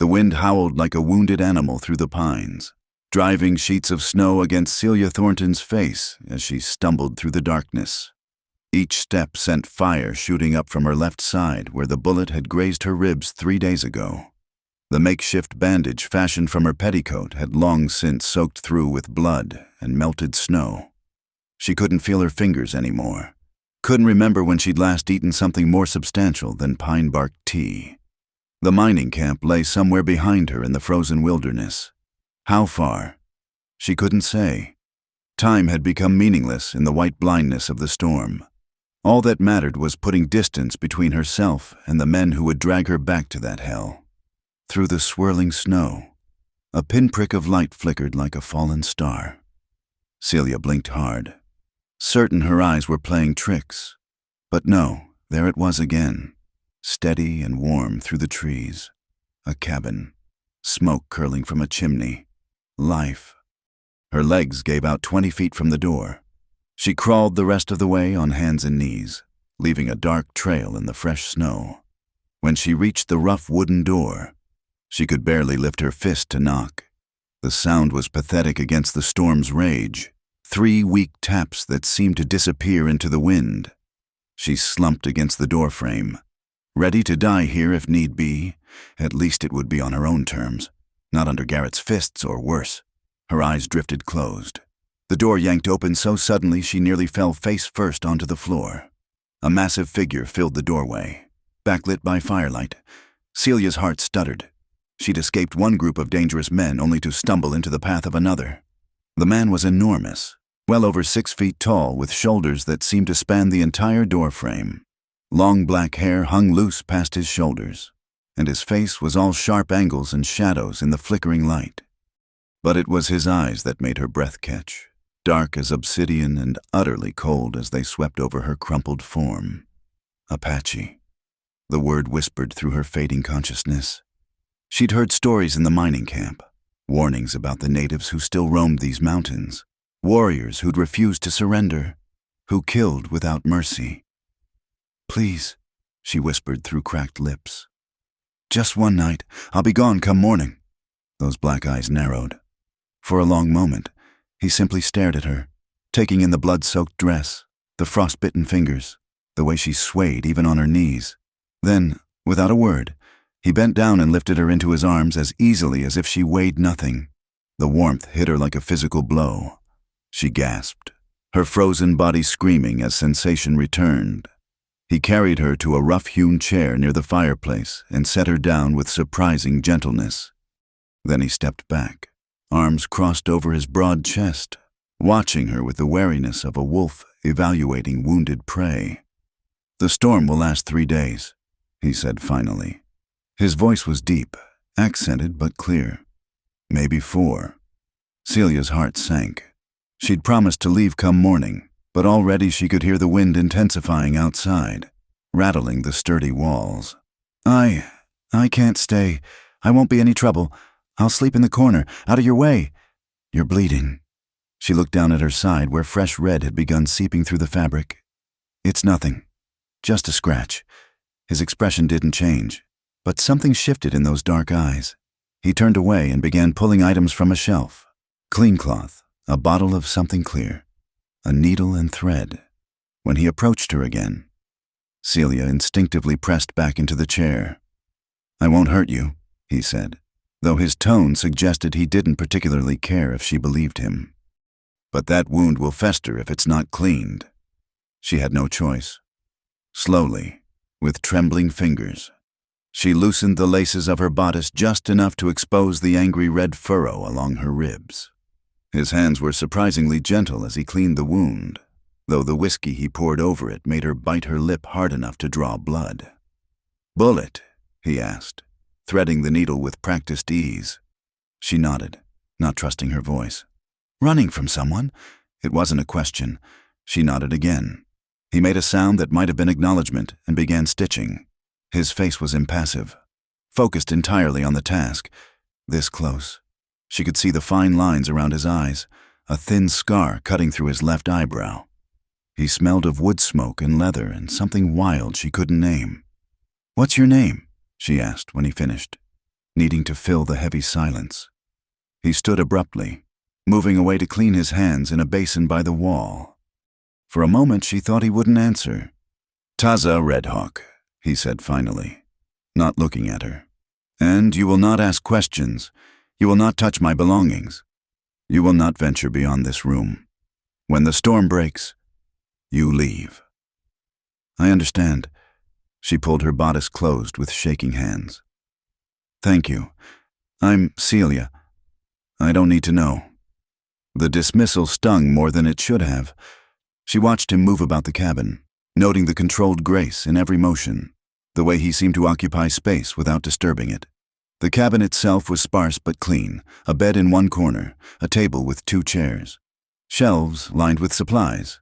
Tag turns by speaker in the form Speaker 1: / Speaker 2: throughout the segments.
Speaker 1: The wind howled like a wounded animal through the pines, driving sheets of snow against Celia Thornton's face as she stumbled through the darkness. Each step sent fire shooting up from her left side where the bullet had grazed her ribs 3 days ago. The makeshift bandage fashioned from her petticoat had long since soaked through with blood and melted snow. She couldn't feel her fingers anymore. Couldn't remember when she'd last eaten something more substantial than pine bark tea. The mining camp lay somewhere behind her in the frozen wilderness. How far? She couldn't say. Time had become meaningless in the white blindness of the storm. All that mattered was putting distance between herself and the men who would drag her back to that hell. Through the swirling snow, a pinprick of light flickered like a fallen star. Celia blinked hard, certain her eyes were playing tricks. But no, there it was again, steady and warm through the trees. A cabin, smoke curling from a chimney, life. Her legs gave out 20 feet from the door. She crawled the rest of the way on hands and knees, leaving a dark trail in the fresh snow. When she reached the rough wooden door, she could barely lift her fist to knock. The sound was pathetic against the storm's rage, 3 weak taps that seemed to disappear into the wind. She slumped against the doorframe, ready to die here if need be. At least it would be on her own terms, not under Garrett's fists or worse. Her eyes drifted closed. The door yanked open so suddenly she nearly fell face first onto the floor. A massive figure filled the doorway, backlit by firelight. Celia's heart stuttered. She'd escaped one group of dangerous men only to stumble into the path of another. The man was enormous, well over 6 feet tall, with shoulders that seemed to span the entire doorframe. Long black hair hung loose past his shoulders, and his face was all sharp angles and shadows in the flickering light. But it was his eyes that made her breath catch, dark as obsidian and utterly cold as they swept over her crumpled form. Apache. The word whispered through her fading consciousness. She'd heard stories in the mining camp, warnings about the natives who still roamed these mountains, warriors who'd refused to surrender, who killed without mercy. "Please," she whispered through cracked lips. "Just one night. I'll be gone come morning." Those black eyes narrowed. For a long moment, he simply stared at her, taking in the blood-soaked dress, the frostbitten fingers, the way she swayed even on her knees. Then, without a word, he bent down and lifted her into his arms as easily as if she weighed nothing. The warmth hit her like a physical blow. She gasped, her frozen body screaming as sensation returned. He carried her to a rough-hewn chair near the fireplace and set her down with surprising gentleness. Then he stepped back, arms crossed over his broad chest, watching her with the wariness of a wolf evaluating wounded prey. "The storm will last 3 days," he said finally. His voice was deep, accented but clear. Maybe 4. Celia's heart sank. She'd promised to leave come morning, but already she could hear the wind intensifying outside, rattling the sturdy walls. I can't stay. I won't be any trouble. I'll sleep in the corner, out of your way. You're bleeding." She looked down at her side where fresh red had begun seeping through the fabric. "It's nothing. Just a scratch." His expression didn't change, but something shifted in those dark eyes. He turned away and began pulling items from a shelf. Clean cloth, a bottle of something clear, a needle and thread. When he approached her again, Celia instinctively pressed back into the chair. "I won't hurt you," he said, though his tone suggested he didn't particularly care if she believed him. "But that wound will fester if it's not cleaned." She had no choice. Slowly, with trembling fingers, she loosened the laces of her bodice just enough to expose the angry red furrow along her ribs. His hands were surprisingly gentle as he cleaned the wound, though the whiskey he poured over it made her bite her lip hard enough to draw blood. "Bullet?" he asked, threading the needle with practiced ease. She nodded, not trusting her voice. "Running from someone?" It wasn't a question. She nodded again. He made a sound that might have been acknowledgement and began stitching. His face was impassive, focused entirely on the task. This close, she could see the fine lines around his eyes, a thin scar cutting through his left eyebrow. He smelled of wood smoke and leather and something wild she couldn't name. "What's your name?" she asked when he finished. needing to fill the heavy silence. He stood abruptly, moving away to clean his hands in a basin by the wall. For a moment she thought he wouldn't answer. "Taza Redhawk," he said finally, not looking at her. "And you will not ask questions. You will not touch my belongings. You will not venture beyond this room. When the storm breaks, you leave." "I understand." She pulled her bodice closed with shaking hands. "Thank you. I'm Celia. I don't need to know." The dismissal stung more than it should have. She watched him move about the cabin, noting the controlled grace in every motion, the way he seemed to occupy space without disturbing it. The cabin itself was sparse but clean, a bed in one corner, a table with 2 chairs, shelves lined with supplies.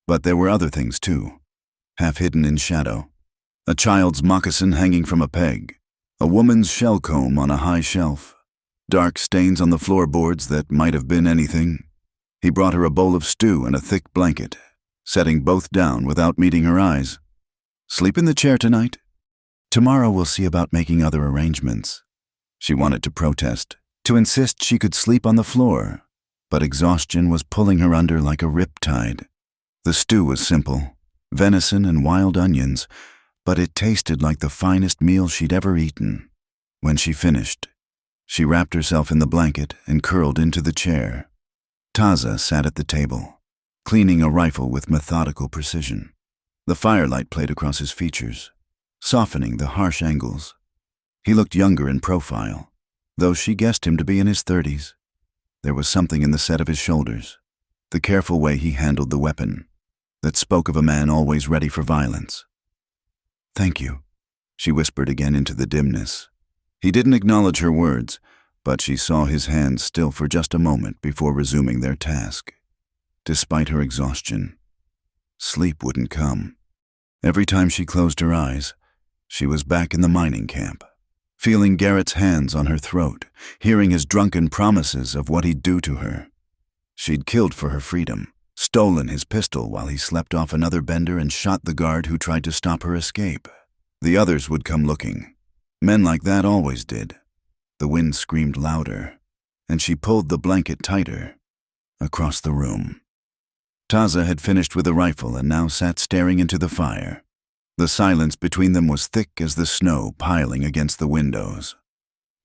Speaker 1: But there were other things too, half hidden in shadow. A child's moccasin hanging from a peg, a woman's shell comb on a high shelf, dark stains on the floorboards that might have been anything. He brought her a bowl of stew and a thick blanket, setting both down without meeting her eyes. "Sleep in the chair tonight? Tomorrow we'll see about making other arrangements." She wanted to protest, to insist she could sleep on the floor, but exhaustion was pulling her under like a riptide. The stew was simple, venison and wild onions, but it tasted like the finest meal she'd ever eaten. When she finished, she wrapped herself in the blanket and curled into the chair. Taza sat at the table, cleaning a rifle with methodical precision. The firelight played across his features, softening the harsh angles. He looked younger in profile, though she guessed him to be in his 30s. There was something in the set of his shoulders, the careful way he handled the weapon, that spoke of a man always ready for violence. "Thank you," she whispered again into the dimness. He didn't acknowledge her words, but she saw his hands still for just a moment before resuming their task. Despite her exhaustion, sleep wouldn't come. Every time she closed her eyes, she was back in the mining camp, feeling Garrett's hands on her throat, hearing his drunken promises of what he'd do to her. She'd killed for her freedom, stolen his pistol while he slept off another bender and shot the guard who tried to stop her escape. The others would come looking. Men like that always did. The wind screamed louder, and she pulled the blanket tighter. Across the room, Taza had finished with the rifle and now sat staring into the fire. The silence between them was thick as the snow piling against the windows.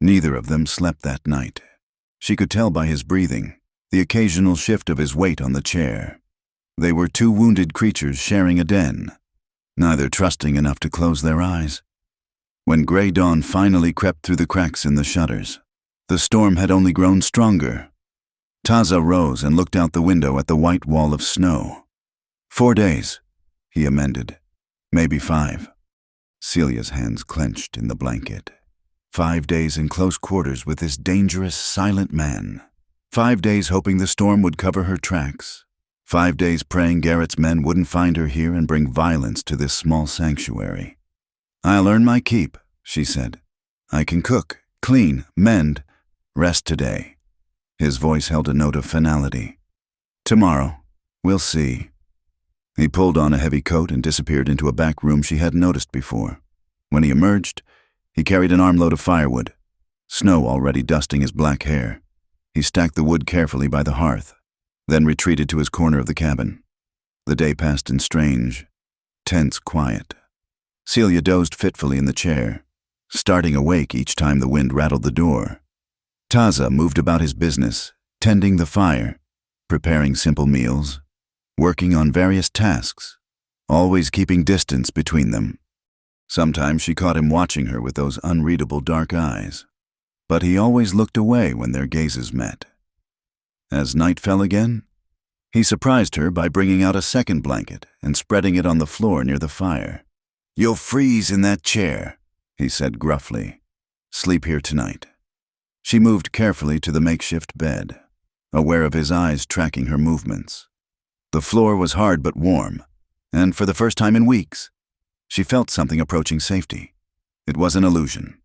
Speaker 1: Neither of them slept that night. She could tell by his breathing, the occasional shift of his weight on the chair. They were 2 wounded creatures sharing a den, neither trusting enough to close their eyes. When gray dawn finally crept through the cracks in the shutters, the storm had only grown stronger. Taza rose and looked out the window at the white wall of snow. 4 days, he amended. Maybe 5. Celia's hands clenched in the blanket. 5 days in close quarters with this dangerous, silent man. 5 days hoping the storm would cover her tracks. 5 days praying Garrett's men wouldn't find her here and bring violence to this small sanctuary. "I'll earn my keep," she said. "I can cook, clean, mend, rest today." His voice held a note of finality. "Tomorrow, we'll see." He pulled on a heavy coat and disappeared into a back room she hadn't noticed before. When he emerged, he carried an armload of firewood, snow already dusting his black hair. He stacked the wood carefully by the hearth, then retreated to his corner of the cabin. The day passed in strange, tense quiet. Celia dozed fitfully in the chair, starting awake each time the wind rattled the door. Taza moved about his business, tending the fire, preparing simple meals, working on various tasks, always keeping distance between them. Sometimes she caught him watching her with those unreadable dark eyes, but he always looked away when their gazes met. As night fell again, he surprised her by bringing out a second blanket and spreading it on the floor near the fire. "You'll freeze in that chair," he said gruffly. "Sleep here tonight." She moved carefully to the makeshift bed, aware of his eyes tracking her movements. The floor was hard but warm, and for the first time in weeks, she felt something approaching safety. It was an illusion.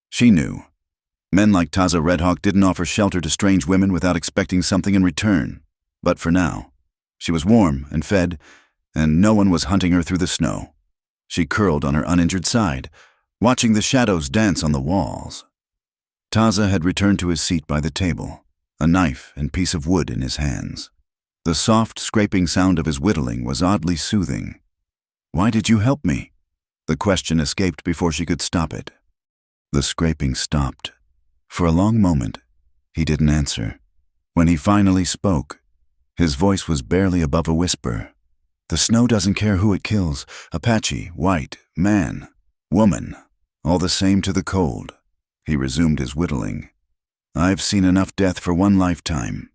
Speaker 1: She knew. Men like Taza Redhawk didn't offer shelter to strange women without expecting something in return. But for now, she was warm and fed, and no one was hunting her through the snow. She curled on her uninjured side, watching the shadows dance on the walls. Taza had returned to his seat by the table, a knife and piece of wood in his hands. The soft, scraping sound of his whittling was oddly soothing. "Why did you help me?" The question escaped before she could stop it. The scraping stopped. For a long moment, he didn't answer. When he finally spoke, his voice was barely above a whisper. "The snow doesn't care who it kills. Apache, white, man, woman, all the same to the cold." He resumed his whittling. "I've seen enough death for one lifetime."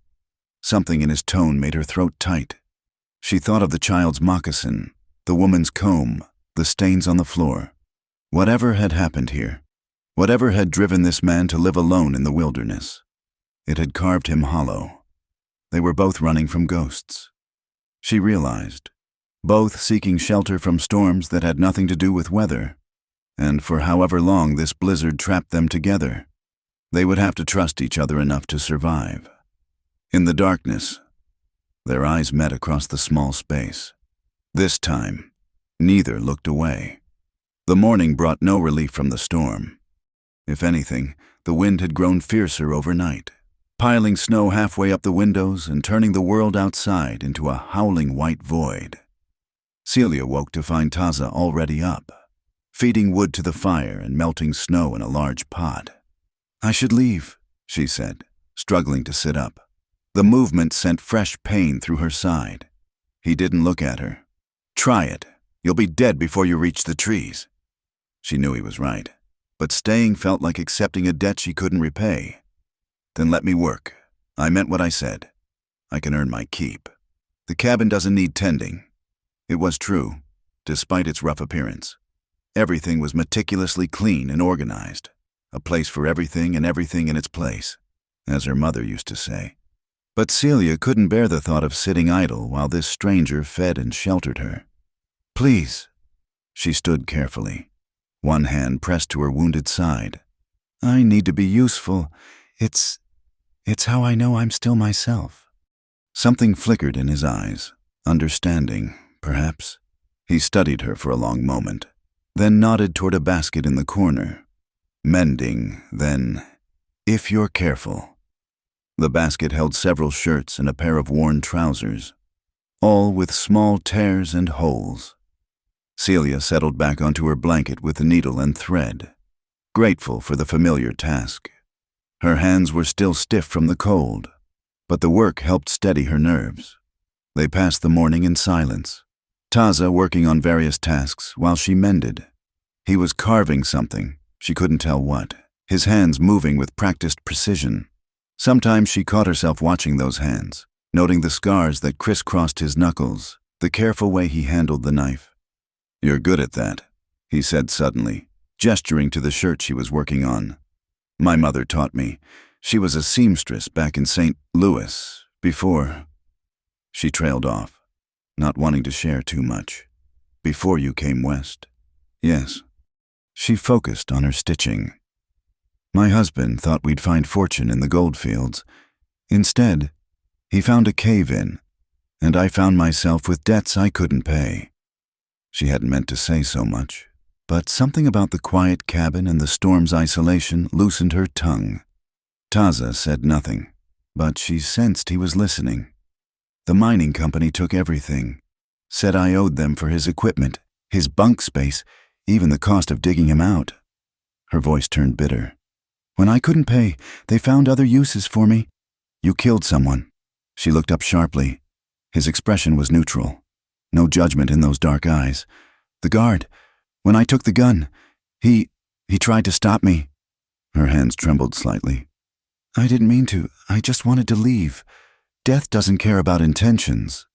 Speaker 1: Something in his tone made her throat tight. She thought of the child's moccasin, the woman's comb, the stains on the floor. Whatever had happened here, whatever had driven this man to live alone in the wilderness, it had carved him hollow. They were both running from ghosts. She realized, both seeking shelter from storms that had nothing to do with weather, and for however long this blizzard trapped them together, they would have to trust each other enough to survive. In the darkness, their eyes met across the small space. This time, neither looked away. The morning brought no relief from the storm. If anything, the wind had grown fiercer overnight, piling snow halfway up the windows and turning the world outside into a howling white void. Celia woke to find Taza already up, feeding wood to the fire and melting snow in a large pot. "I should leave," she said, struggling to sit up. The movement sent fresh pain through her side. He didn't look at her. "Try it. You'll be dead before you reach the trees." She knew he was right, but staying felt like accepting a debt she couldn't repay. "Then let me work. I meant what I said. I can earn my keep. The cabin doesn't need tending." It was true, despite its rough appearance. Everything was meticulously clean and organized, a place for everything and everything in its place, as her mother used to say. But Celia couldn't bear the thought of sitting idle while this stranger fed and sheltered her. "Please." She stood carefully, one hand pressed to her wounded side. "I need to be useful. It's how I know I'm still myself." Something flickered in his eyes, understanding, perhaps. He studied her for a long moment, then nodded toward a basket in the corner. "Mending, then, if you're careful." The basket held several shirts and a pair of worn trousers, all with small tears and holes. Celia settled back onto her blanket with a needle and thread, grateful for the familiar task. Her hands were still stiff from the cold, but the work helped steady her nerves. They passed the morning in silence, Taza working on various tasks while she mended. He was carving something, she couldn't tell what, his hands moving with practiced precision. Sometimes she caught herself watching those hands, noting the scars that crisscrossed his knuckles, the careful way he handled the knife. "You're good at that," he said suddenly, gesturing to the shirt she was working on. "My mother taught me. She was a seamstress back in St. Louis, before—" She trailed off, not wanting to share too much. "Before you came west?" "Yes." She focused on her stitching. "My husband thought we'd find fortune in the gold fields. Instead, he found a cave-in, and I found myself with debts I couldn't pay." She hadn't meant to say so much, but something about the quiet cabin and the storm's isolation loosened her tongue. Taza said nothing, but she sensed he was listening. "The mining company took everything. Said I owed them for his equipment, his bunk space, even the cost of digging him out." Her voice turned bitter. "When I couldn't pay, they found other uses for me. You killed someone." She looked up sharply. His expression was neutral. No judgment in those dark eyes. "The guard. When I took the gun, he tried to stop me." Her hands trembled slightly. "I didn't mean to. I just wanted to leave. Death doesn't care about intentions."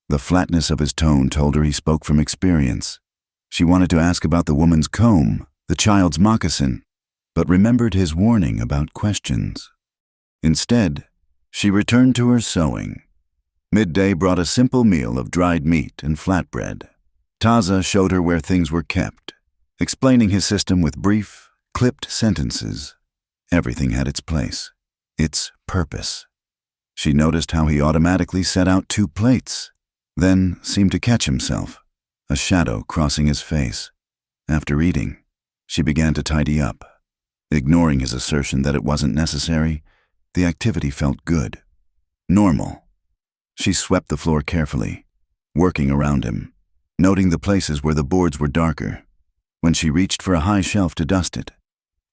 Speaker 1: The flatness of his tone told her he spoke from experience. She wanted to ask about the woman's comb, the child's moccasin, but remembered his warning about questions. Instead, she returned to her sewing. Midday brought a simple meal of dried meat and flatbread. Taza showed her where things were kept, explaining his system with brief, clipped sentences. Everything had its place, its purpose. She noticed how he automatically set out 2 plates, then seemed to catch himself, a shadow crossing his face. After eating, she began to tidy up. Ignoring his assertion that it wasn't necessary, the activity felt good. Normal. She swept the floor carefully, working around him, noting the places where the boards were darker. When she reached for a high shelf to dust it,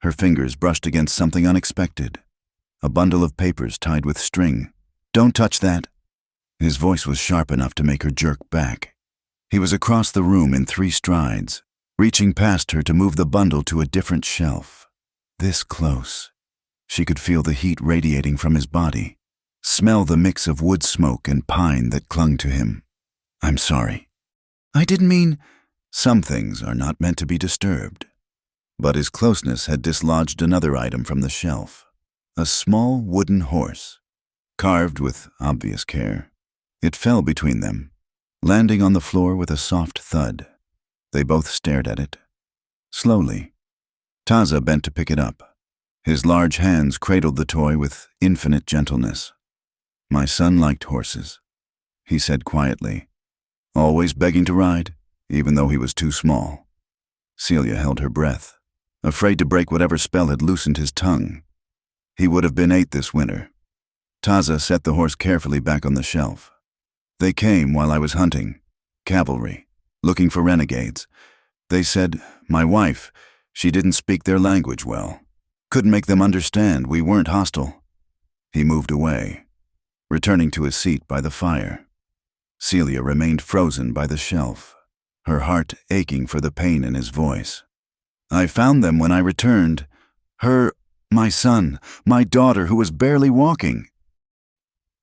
Speaker 1: her fingers brushed against something unexpected. A bundle of papers tied with string. "Don't touch that." His voice was sharp enough to make her jerk back. He was across the room in 3 strides, reaching past her to move the bundle to a different shelf. This close. She could feel the heat radiating from his body, smell the mix of wood smoke and pine that clung to him. "I'm sorry." "I didn't mean—" Some things are not meant to be disturbed. But his closeness had dislodged another item from the shelf. A small wooden horse, carved with obvious care. It fell between them, landing on the floor with a soft thud. They both stared at it. Slowly, Taza bent to pick it up. His large hands cradled the toy with infinite gentleness. "My son liked horses," he said quietly, "always begging to ride, even though he was too small." Celia held her breath, afraid to break whatever spell had loosened his tongue. He would have been 8 this winter. Taza set the horse carefully back on the shelf. "They came while I was hunting. Cavalry, looking for renegades. They said, my wife, she didn't speak their language well. Couldn't make them understand we weren't hostile." He moved away, returning to his seat by the fire. Celia remained frozen by the shelf, her heart aching for the pain in his voice. "I found them when I returned. My son, my daughter who was barely walking."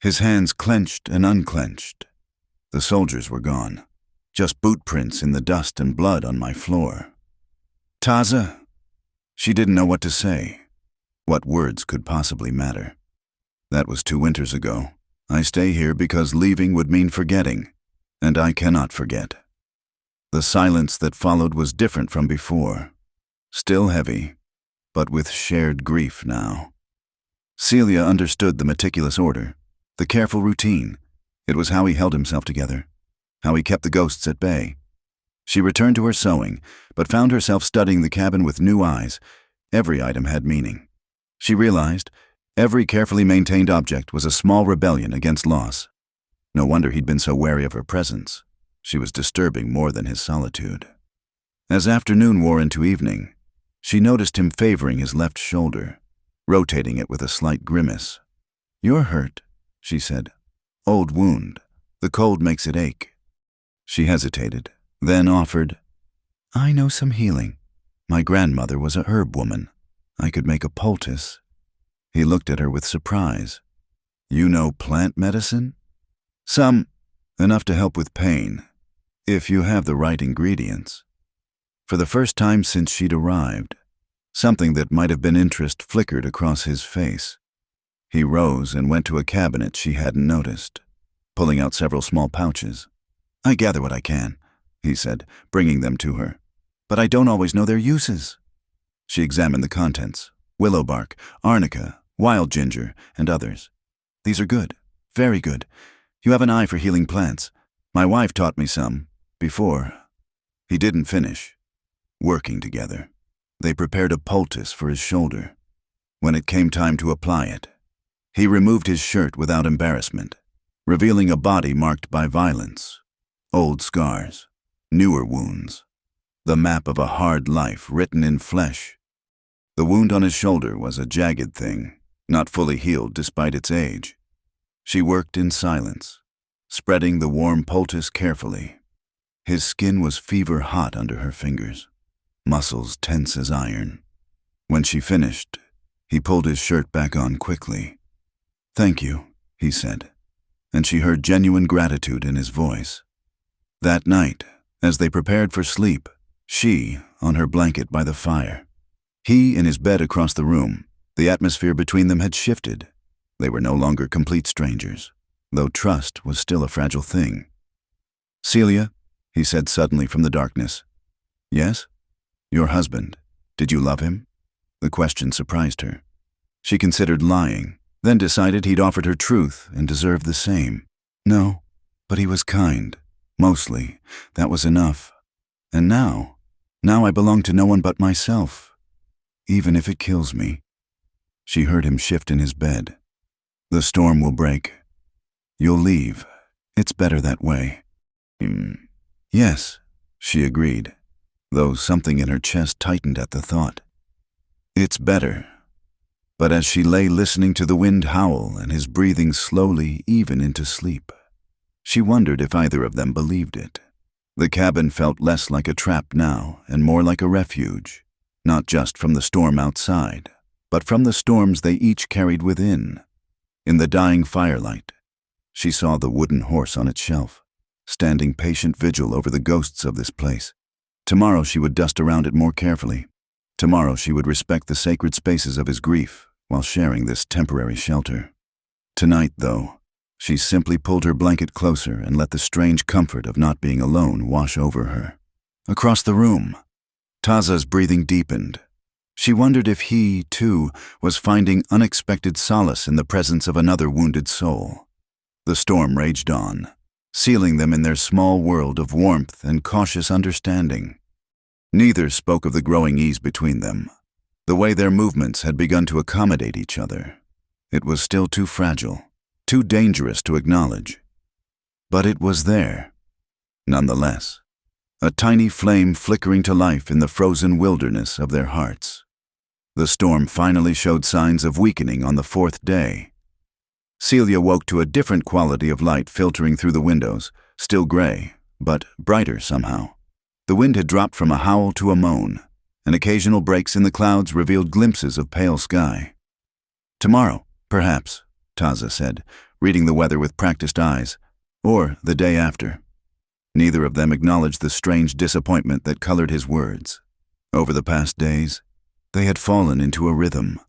Speaker 1: His hands clenched and unclenched. "The soldiers were gone. Just boot prints in the dust and blood on my floor." "Taza?" She didn't know what to say. What words could possibly matter? "That was 2 winters ago. I stay here because leaving would mean forgetting, and I cannot forget." The silence that followed was different from before. Still heavy, but with shared grief now. Celia understood the meticulous order, the careful routine. It was how he held himself together, how he kept the ghosts at bay. She returned to her sewing, but found herself studying the cabin with new eyes. Every item had meaning. She realized every carefully maintained object was a small rebellion against loss. No wonder he'd been so wary of her presence. She was disturbing more than his solitude. As afternoon wore into evening, she noticed him favoring his left shoulder, rotating it with a slight grimace. "You're hurt," she said. "Old wound. The cold makes it ache." She hesitated, then offered, "I know some healing. My grandmother was a herb woman. I could make a poultice." He looked at her with surprise. "You know plant medicine?" "Some. Enough to help with pain, if you have the right ingredients." For the first time since she'd arrived, something that might have been interest flickered across his face. He rose and went to a cabinet she hadn't noticed, pulling out several small pouches. "I gather what I can," he said, bringing them to her. "But I don't always know their uses." She examined the contents: willow bark, arnica, wild ginger, and others. "These are good, very good. You have an eye for healing plants. My wife taught me some, before." He didn't finish. Working together, they prepared a poultice for his shoulder. When it came time to apply it, he removed his shirt without embarrassment, revealing a body marked by violence, old scars, newer wounds, the map of a hard life written in flesh. The wound on his shoulder was a jagged thing, not fully healed despite its age. She worked in silence, spreading the warm poultice carefully. His skin was fever-hot under her fingers, muscles tense as iron. When she finished, he pulled his shirt back on quickly. "Thank you," he said, and she heard genuine gratitude in his voice. That night, as they prepared for sleep, she on her blanket by the fire, he in his bed across the room, the atmosphere between them had shifted. They were no longer complete strangers, though trust was still a fragile thing. "Celia," he said suddenly from the darkness. "Yes? Your husband. Did you love him?" The question surprised her. She considered lying, then decided he'd offered her truth and deserved the same. "No, but he was kind. Mostly. That was enough. And now I belong to no one but myself." even if it kills me. She heard him shift in his bed. The storm will break. You'll leave. It's better that way. Yes, she agreed, though something in her chest tightened at the thought. It's better. But as she lay listening to the wind howl and his breathing slowly even into sleep, she wondered if either of them believed it. The cabin felt less like a trap now and more like a refuge, not just from the storm outside, but from the storms they each carried within. In the dying firelight, she saw the wooden horse on its shelf, standing patient vigil over the ghosts of this place. Tomorrow she would dust around it more carefully. Tomorrow she would respect the sacred spaces of his grief while sharing this temporary shelter. Tonight, though, she simply pulled her blanket closer and let the strange comfort of not being alone wash over her. Across the room, Taza's breathing deepened. She wondered if he, too, was finding unexpected solace in the presence of another wounded soul. The storm raged on, sealing them in their small world of warmth and cautious understanding. Neither spoke of the growing ease between them, the way their movements had begun to accommodate each other. It was still too fragile, too dangerous to acknowledge. But it was there, nonetheless, a tiny flame flickering to life in the frozen wilderness of their hearts. The storm finally showed signs of weakening on the fourth day. Celia woke to a different quality of light filtering through the windows, still gray, but brighter somehow. The wind had dropped from a howl to a moan, and occasional breaks in the clouds revealed glimpses of pale sky. Tomorrow, perhaps, Taza said, reading the weather with practiced eyes, or the day after. Neither of them acknowledged the strange disappointment that colored his words. Over the past days, they had fallen into a rhythm.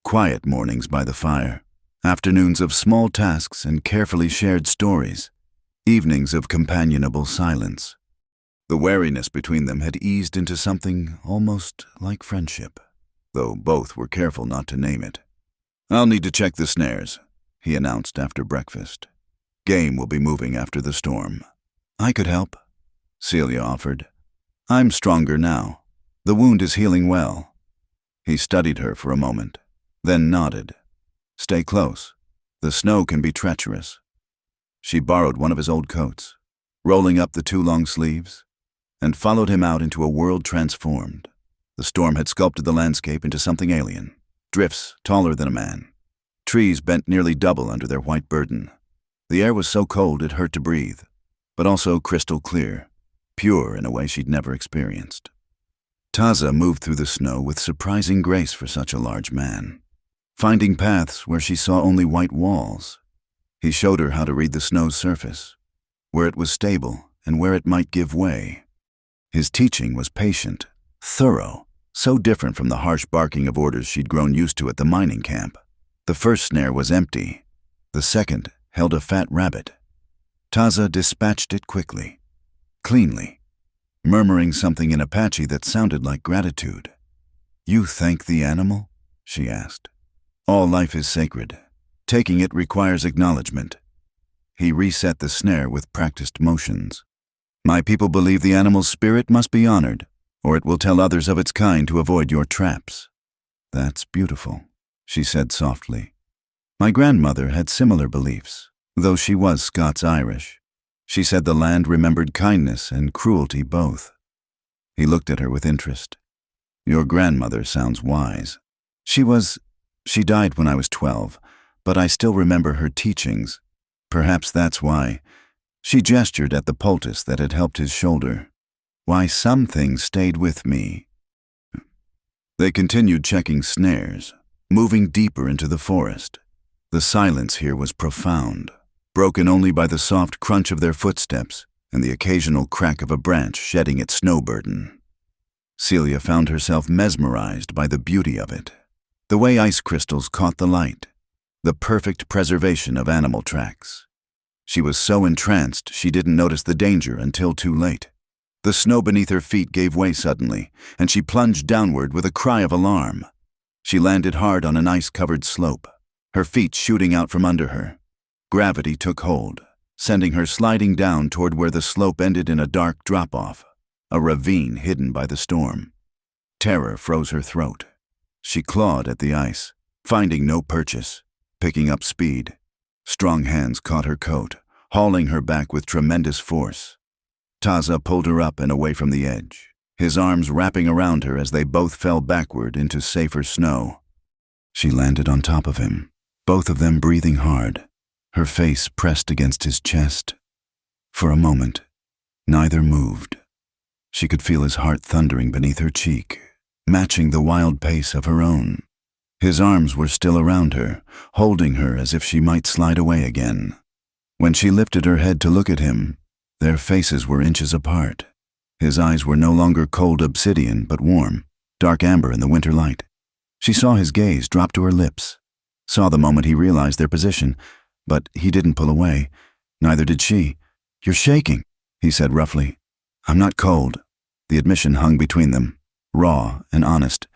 Speaker 1: Quiet mornings by the fire, afternoons of small tasks and carefully shared stories, evenings of companionable silence. The wariness between them had eased into something almost like friendship, though both were careful not to name it. "I'll need to check the snares," he announced after breakfast. "Game will be moving after the storm." "I could help," Celia offered. "I'm stronger now. The wound is healing well." He studied her for a moment, then nodded. "Stay close. The snow can be treacherous." She borrowed one of his old coats, rolling up the two long sleeves, and followed him out into a world transformed. The storm had sculpted the landscape into something alien. Drifts taller than a man. Trees bent nearly double under their white burden. The air was so cold it hurt to breathe, but also crystal clear, pure in a way she'd never experienced. Taza moved through the snow with surprising grace for such a large man, finding paths where she saw only white walls. He showed her how to read the snow's surface, where it was stable and where it might give way. His teaching was patient, thorough, so different from the harsh barking of orders she'd grown used to at the mining camp. The first snare was empty. The second held a fat rabbit. Taza dispatched it quickly, cleanly, murmuring something in Apache that sounded like gratitude. "You thank the animal?" she asked. "All life is sacred. Taking it requires acknowledgement." He reset the snare with practiced motions. "My people believe the animal's spirit must be honored, or it will tell others of its kind to avoid your traps." "That's beautiful," she said softly. "My grandmother had similar beliefs, though she was Scots-Irish. She said the land remembered kindness and cruelty both." He looked at her with interest. "Your grandmother sounds wise." She died when I was 12, but I still remember her teachings. Perhaps that's why." She gestured at the poultice that had helped his shoulder. "Why some things stayed with me." They continued checking snares, moving deeper into the forest. The silence here was profound, broken only by the soft crunch of their footsteps and the occasional crack of a branch shedding its snow burden. Celia found herself mesmerized by the beauty of it, the way ice crystals caught the light, the perfect preservation of animal tracks. She was so entranced she didn't notice the danger until too late. The snow beneath her feet gave way suddenly, and she plunged downward with a cry of alarm. She landed hard on an ice-covered slope, her feet shooting out from under her. Gravity took hold, sending her sliding down toward where the slope ended in a dark drop-off, a ravine hidden by the storm. Terror froze her throat. She clawed at the ice, finding no purchase, picking up speed. Strong hands caught her coat, hauling her back with tremendous force. Taza pulled her up and away from the edge, his arms wrapping around her as they both fell backward into safer snow. She landed on top of him, both of them breathing hard, her face pressed against his chest. For a moment, neither moved. She could feel his heart thundering beneath her cheek, matching the wild pace of her own. His arms were still around her, holding her as if she might slide away again. When she lifted her head to look at him, their faces were inches apart. His eyes were no longer cold obsidian, but warm, dark amber in the winter light. She saw his gaze drop to her lips, saw the moment he realized their position, but he didn't pull away. Neither did she. "You're shaking," he said roughly. "I'm not cold." The admission hung between them, raw and honest.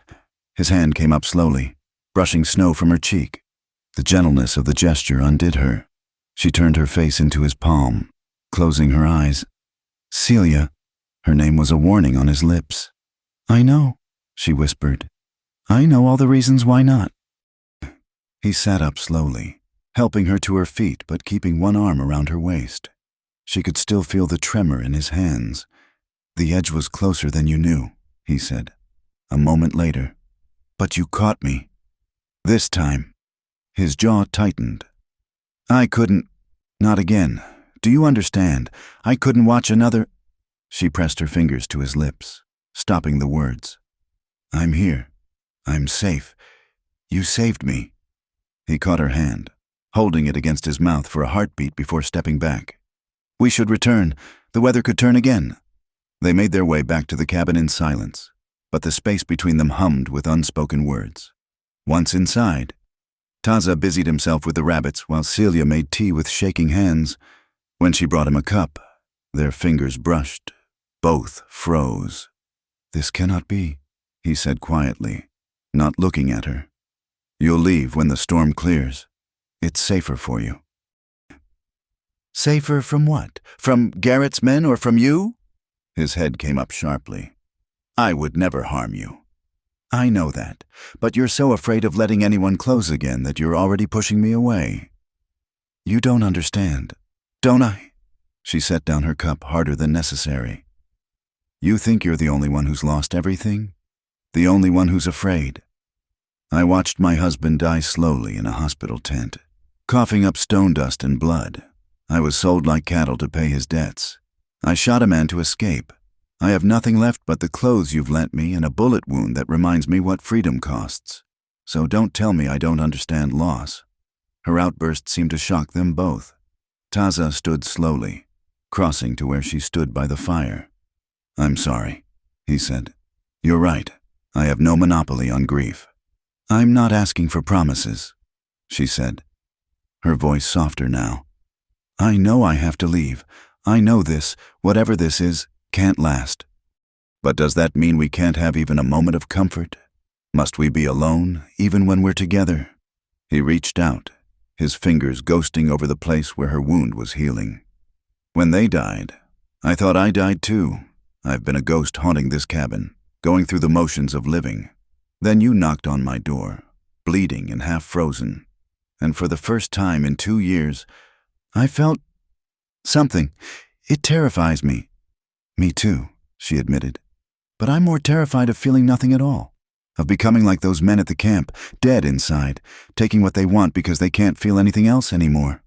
Speaker 1: His hand came up slowly, brushing snow from her cheek. The gentleness of the gesture undid her. She turned her face into his palm, closing her eyes. "Celia." Her name was a warning on his lips. "I know," she whispered. "I know all the reasons why not." He sat up slowly, helping her to her feet but keeping one arm around her waist. She could still feel the tremor in his hands. "The edge was closer than you knew," he said. A moment later, "But you caught me. This time." His jaw tightened. "I couldn't. Not again. Do you understand? I couldn't watch another—" She pressed her fingers to his lips, stopping the words. "I'm here. I'm safe. You saved me." He caught her hand, holding it against his mouth for a heartbeat before stepping back. "We should return. The weather could turn again." They made their way back to the cabin in silence, but the space between them hummed with unspoken words. Once inside, Taza busied himself with the rabbits while Celia made tea with shaking hands. When she brought him a cup, their fingers brushed. Both froze. "This cannot be," he said quietly, not looking at her. "You'll leave when the storm clears. It's safer for you." "Safer from what? From Garrett's men or from you?" His head came up sharply. "I would never harm you." "I know that, but you're so afraid of letting anyone close again that you're already pushing me away." "You don't understand, don't I?" She set down her cup harder than necessary. "You think you're the only one who's lost everything? The only one who's afraid?" I watched my husband die slowly in a hospital tent, coughing up stone dust and blood. I was sold like cattle to pay his debts. I shot a man to escape. I have nothing left but the clothes you've lent me and a bullet wound that reminds me what freedom costs. So don't tell me I don't understand loss." Her outburst seemed to shock them both. Taza stood slowly, crossing to where she stood by the fire. "I'm sorry," he said. "You're right. I have no monopoly on grief." "I'm not asking for promises," she said, her voice softer now. "I know I have to leave. I know this, whatever this is, can't last. But does that mean we can't have even a moment of comfort? Must we be alone, even when we're together?" He reached out, his fingers ghosting over the place where her wound was healing. "When they died, I thought I died too. I've been a ghost haunting this cabin, going through the motions of living. Then you knocked on my door, bleeding and half frozen. And for the first time in 2 years, I felt something. It terrifies me." "Me too," she admitted. "But I'm more terrified of feeling nothing at all, of becoming like those men at the camp, dead inside, taking what they want because they can't feel anything else anymore."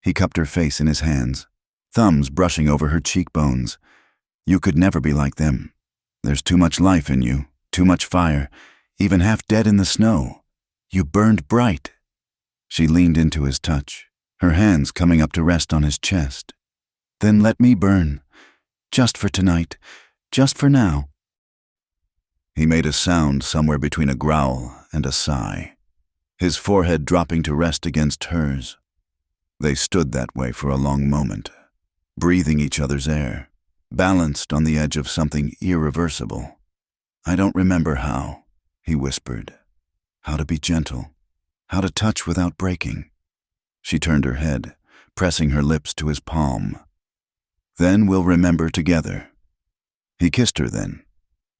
Speaker 1: He cupped her face in his hands, thumbs brushing over her cheekbones. "You could never be like them. There's too much life in you, too much fire, even half dead in the snow. You burned bright." She leaned into his touch, her hands coming up to rest on his chest. "Then let me burn. Just for tonight. Just for now." He made a sound somewhere between a growl and a sigh, his forehead dropping to rest against hers. They stood that way for a long moment, breathing each other's air, balanced on the edge of something irreversible. "I don't remember how," he whispered. "How to be gentle, how to touch without breaking." She turned her head, pressing her lips to his palm. "Then we'll remember together." He kissed her then,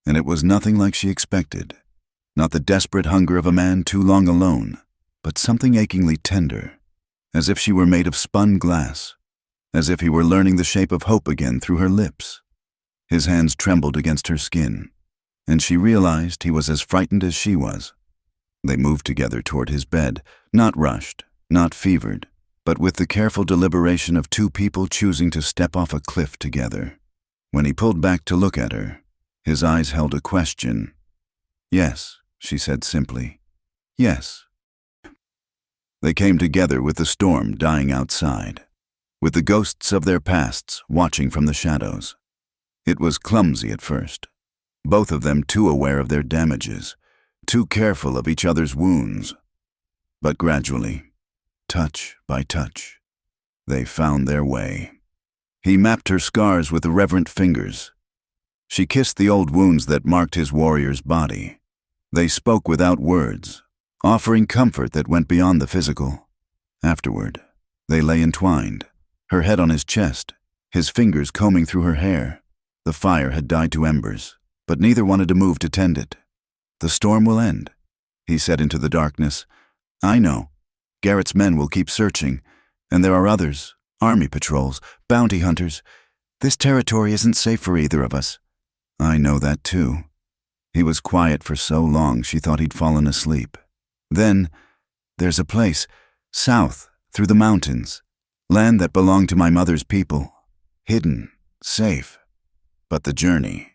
Speaker 1: and it was nothing like she expected. Not the desperate hunger of a man too long alone, but something achingly tender, as if she were made of spun glass, as if he were learning the shape of hope again through her lips. His hands trembled against her skin, and she realized he was as frightened as she was. They moved together toward his bed, not rushed, not fevered, but with the careful deliberation of two people choosing to step off a cliff together. When he pulled back to look at her, his eyes held a question. "Yes," she said simply. "Yes." They came together with the storm dying outside, with the ghosts of their pasts watching from the shadows. It was clumsy at first, both of them too aware of their damages, too careful of each other's wounds. But gradually, touch by touch, they found their way. He mapped her scars with reverent fingers. She kissed the old wounds that marked his warrior's body. They spoke without words, offering comfort that went beyond the physical. Afterward, they lay entwined, her head on his chest, his fingers combing through her hair. The fire had died to embers, but neither wanted to move to tend it. "The storm will end," he said into the darkness. "I know. Garrett's men will keep searching, and there are others, army patrols, bounty hunters. This territory isn't safe for either of us." "I know that too." He was quiet for so long she thought he'd fallen asleep. "Then, there's a place, south, through the mountains, land that belonged to my mother's people, hidden, safe. But the journey—"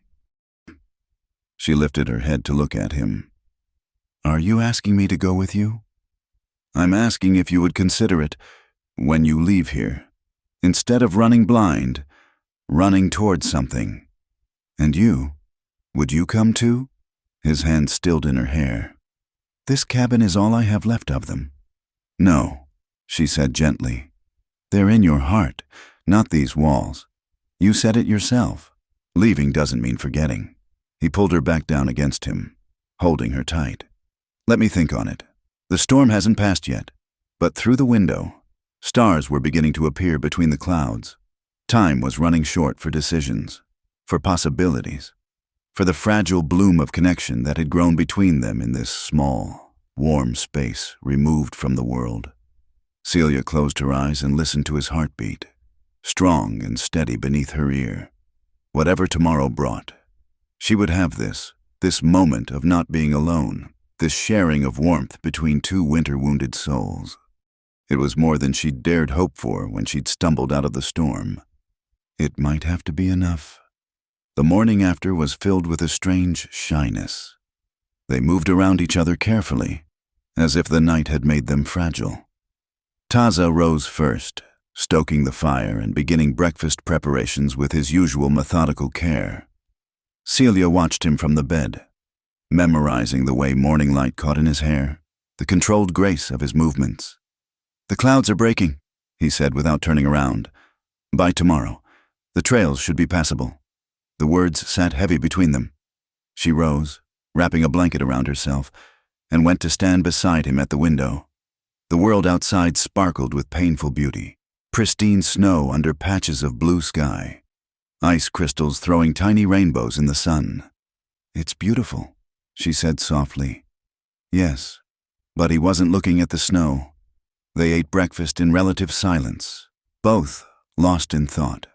Speaker 1: She lifted her head to look at him. "Are you asking me to go with you?" "I'm asking if you would consider it when you leave here, instead of running blind, running towards something. And you, would you come too?" His hand stilled in her hair. "This cabin is all I have left of them." "No," she said gently. "They're in your heart, not these walls. You said it yourself. Leaving doesn't mean forgetting." He pulled her back down against him, holding her tight. "Let me think on it. The storm hasn't passed yet, but through the window, stars were beginning to appear between the clouds. Time was running short for decisions, for possibilities, for the fragile bloom of connection that had grown between them in this small, warm space removed from the world. Celia closed her eyes and listened to his heartbeat, strong and steady beneath her ear. Whatever tomorrow brought, she would have this moment of not being alone, this sharing of warmth between two winter-wounded souls. It was more than she'd dared hope for when she'd stumbled out of the storm. It might have to be enough. The morning after was filled with a strange shyness. They moved around each other carefully, as if the night had made them fragile. Taza rose first, stoking the fire and beginning breakfast preparations with his usual methodical care. Celia watched him from the bed, memorizing the way morning light caught in his hair, the controlled grace of his movements. "The clouds are breaking," he said without turning around. "By tomorrow, the trails should be passable." The words sat heavy between them. She rose, wrapping a blanket around herself, and went to stand beside him at the window. The world outside sparkled with painful beauty, pristine snow under patches of blue sky, ice crystals throwing tiny rainbows in the sun. "It's beautiful," she said softly. Yes, but he wasn't looking at the snow. They ate breakfast in relative silence, both lost in thought.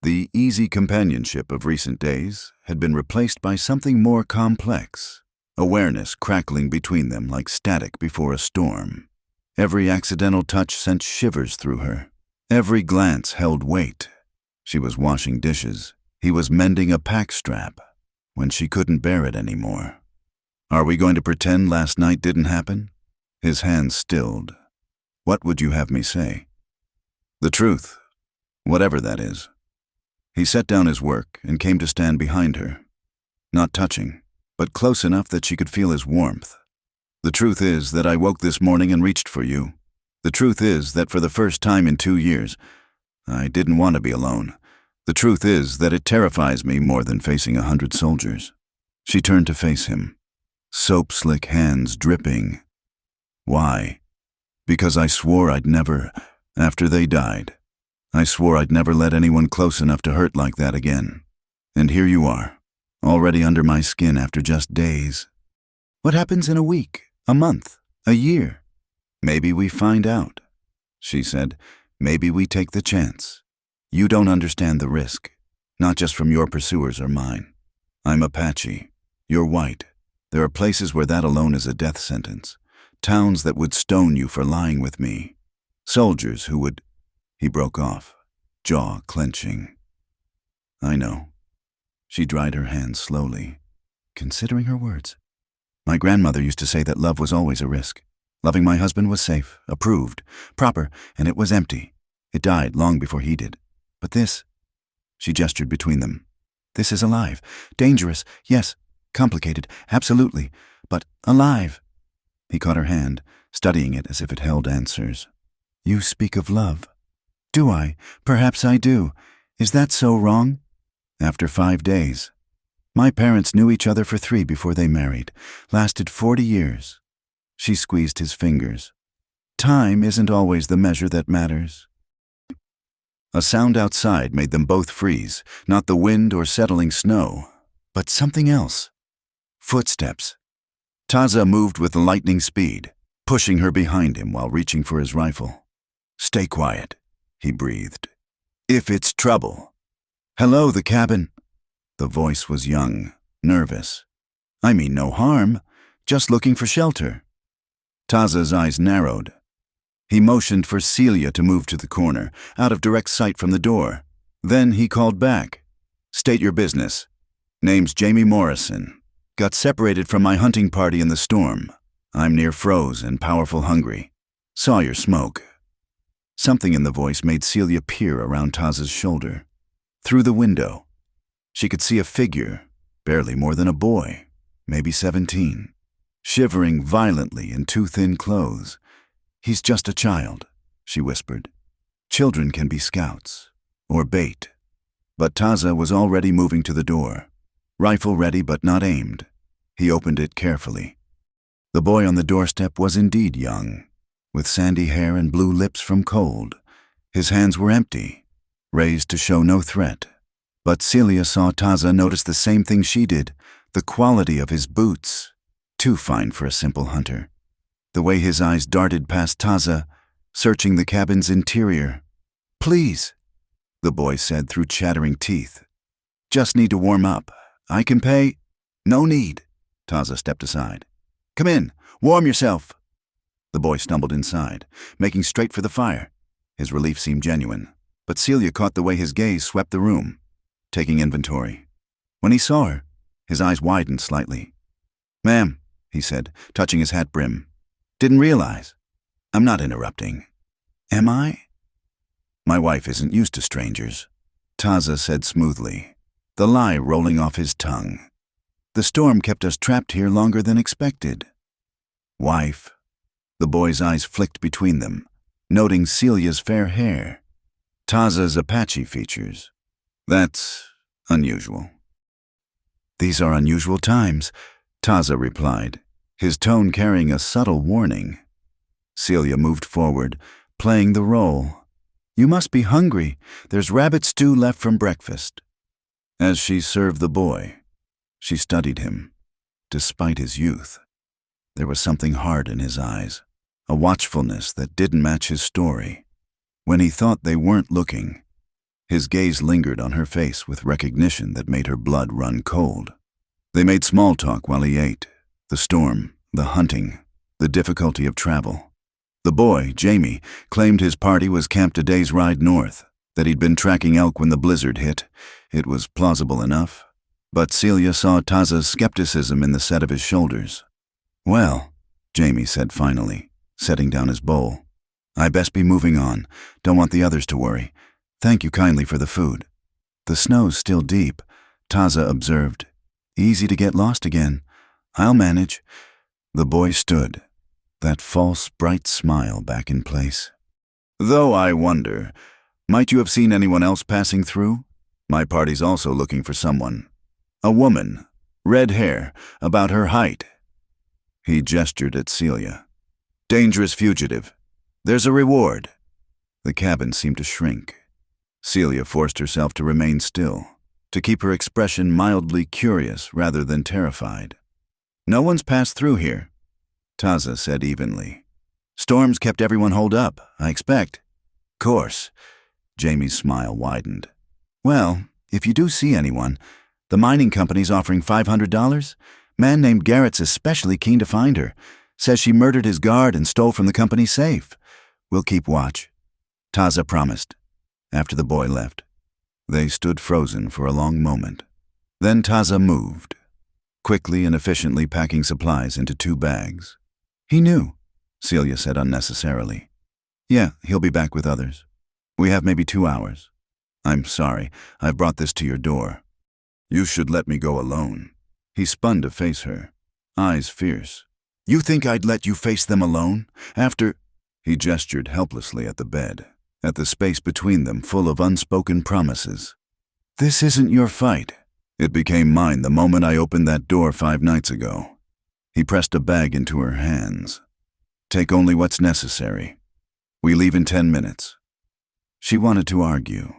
Speaker 1: The easy companionship of recent days had been replaced by something more complex, awareness crackling between them like static before a storm. Every accidental touch sent shivers through her. Every glance held weight. She was washing dishes. He was mending a pack strap when she couldn't bear it anymore. "Are we going to pretend last night didn't happen?" His hands stilled. "What would you have me say?" "The truth, whatever that is." He set down his work and came to stand behind her, not touching, but close enough that she could feel his warmth. "The truth is that I woke this morning and reached for you. The truth is that for the first time in 2 years, I didn't want to be alone. The truth is that it terrifies me more than facing 100 soldiers." She turned to face him, soap-slick hands dripping. "Why?" "Because I swore I'd never, after they died, I swore I'd never let anyone close enough to hurt like that again. And here you are, already under my skin after just days." What happens in a week, a month, a year? Maybe we find out, she said. Maybe we take the chance. You don't understand the risk, not just from your pursuers or mine. I'm Apache. You're white. There are places where that alone is a death sentence. Towns that would stone you for lying with me. Soldiers who would... He broke off, jaw clenching. I know. She dried her hands slowly, considering her words. My grandmother used to say that love was always a risk. Loving my husband was safe, approved, proper, and it was empty. It died long before he did. But this... She gestured between them. This is alive. Dangerous, yes. Complicated, absolutely. But alive. He caught her hand, studying it as if it held answers. You speak of love. Do I? Perhaps I do. Is that so wrong? After 5 days. My parents knew each other for 3 before they married. Lasted 40 years. She squeezed his fingers. Time isn't always the measure that matters. A sound outside made them both freeze, not the wind or settling snow, but something else. Footsteps. Taza moved with lightning speed, pushing her behind him while reaching for his rifle. Stay quiet, he breathed. If it's trouble. Hello, the cabin. The voice was young, nervous. I mean no harm, just looking for shelter. Taza's eyes narrowed. He motioned for Celia to move to the corner, out of direct sight from the door. Then he called back. State your business. Name's Jamie Morrison. Got separated from my hunting party in the storm. I'm near froze and powerful hungry. Saw your smoke. Something in the voice made Celia peer around Taza's shoulder. Through the window, she could see a figure, barely more than a boy, maybe 17, shivering violently in too thin clothes. He's just a child, she whispered. Children can be scouts, or bait. But Taza was already moving to the door, rifle ready but not aimed. He opened it carefully. The boy on the doorstep was indeed young, with sandy hair and blue lips from cold. His hands were empty, raised to show no threat. But Celia saw Taza notice the same thing she did, the quality of his boots, too fine for a simple hunter. The way his eyes darted past Taza, searching the cabin's interior. Please, the boy said through chattering teeth. Just need to warm up. I can pay. No need. Taza stepped aside. Come in, warm yourself. The boy stumbled inside, making straight for the fire. His relief seemed genuine, but Celia caught the way his gaze swept the room, taking inventory. When he saw her, his eyes widened slightly. Ma'am, he said, touching his hat brim. Didn't realize. I'm not interrupting. Am I? My wife isn't used to strangers, Taza said smoothly, the lie rolling off his tongue. The storm kept us trapped here longer than expected. Wife. The boy's eyes flicked between them, noting Celia's fair hair, Taza's Apache features. That's unusual. These are unusual times, Taza replied, his tone carrying a subtle warning. Celia moved forward, playing the role. You must be hungry. There's rabbit stew left from breakfast. As she served the boy, she studied him. Despite his youth, there was something hard in his eyes, a watchfulness that didn't match his story. When he thought they weren't looking, his gaze lingered on her face with recognition that made her blood run cold. They made small talk while he ate. The storm, the hunting, the difficulty of travel. The boy, Jamie, claimed his party was camped a day's ride north, that he'd been tracking elk when the blizzard hit. It was plausible enough. But Celia saw Taza's skepticism in the set of his shoulders. Well, Jamie said finally, setting down his bowl. I best be moving on. Don't want the others to worry. Thank you kindly for the food. The snow's still deep, Taza observed. Easy to get lost again. I'll manage. The boy stood, that false, bright smile back in place. Though I wonder, might you have seen anyone else passing through? My party's also looking for someone. A woman, red hair, about her height. He gestured at Celia. Dangerous fugitive. There's a reward. The cabin seemed to shrink. Celia forced herself to remain still, to keep her expression mildly curious rather than terrified. No one's passed through here, Taza said evenly. Storms kept everyone holed up, I expect. Course. Jamie's smile widened. Well, if you do see anyone, the mining company's offering $500. Man named Garrett's especially keen to find her. Says she murdered his guard and stole from the company's safe. We'll keep watch. Taza promised. After the boy left, they stood frozen for a long moment. Then Taza moved, quickly and efficiently packing supplies into 2 bags. He knew, Celia said unnecessarily. Yeah, he'll be back with others. We have maybe 2 hours. I'm sorry, I've brought this to your door. You should let me go alone. He spun to face her, eyes fierce. You think I'd let you face them alone? After… He gestured helplessly at the bed, at the space between them full of unspoken promises. This isn't your fight. It became mine the moment I opened that door 5 nights ago. He pressed a bag into her hands. Take only what's necessary. We leave in 10 minutes. She wanted to argue,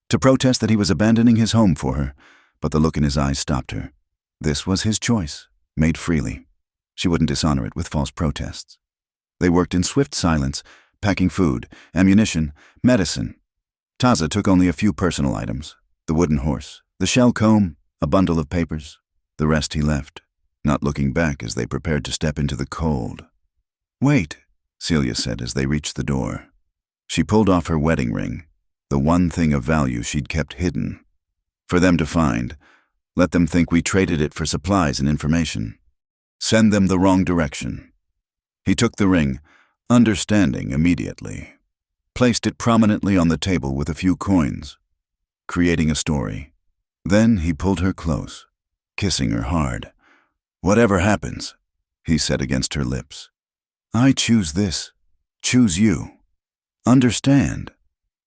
Speaker 1: to protest that he was abandoning his home for her, but the look in his eyes stopped her. This was his choice, made freely. She wouldn't dishonor it with false protests. They worked in swift silence, packing food, ammunition, medicine. Taza took only a few personal items, the wooden horse, the shell comb, a bundle of papers. The rest he left, not looking back as they prepared to step into the cold. Wait, Celia said as they reached the door. She pulled off her wedding ring, the one thing of value she'd kept hidden. For them to find, let them think we traded it for supplies and information. Send them the wrong direction. He took the ring, understanding immediately, placed it prominently on the table with a few coins, creating a story. Then he pulled her close, kissing her hard. Whatever happens, he said against her lips. I choose this. Choose you. Understand?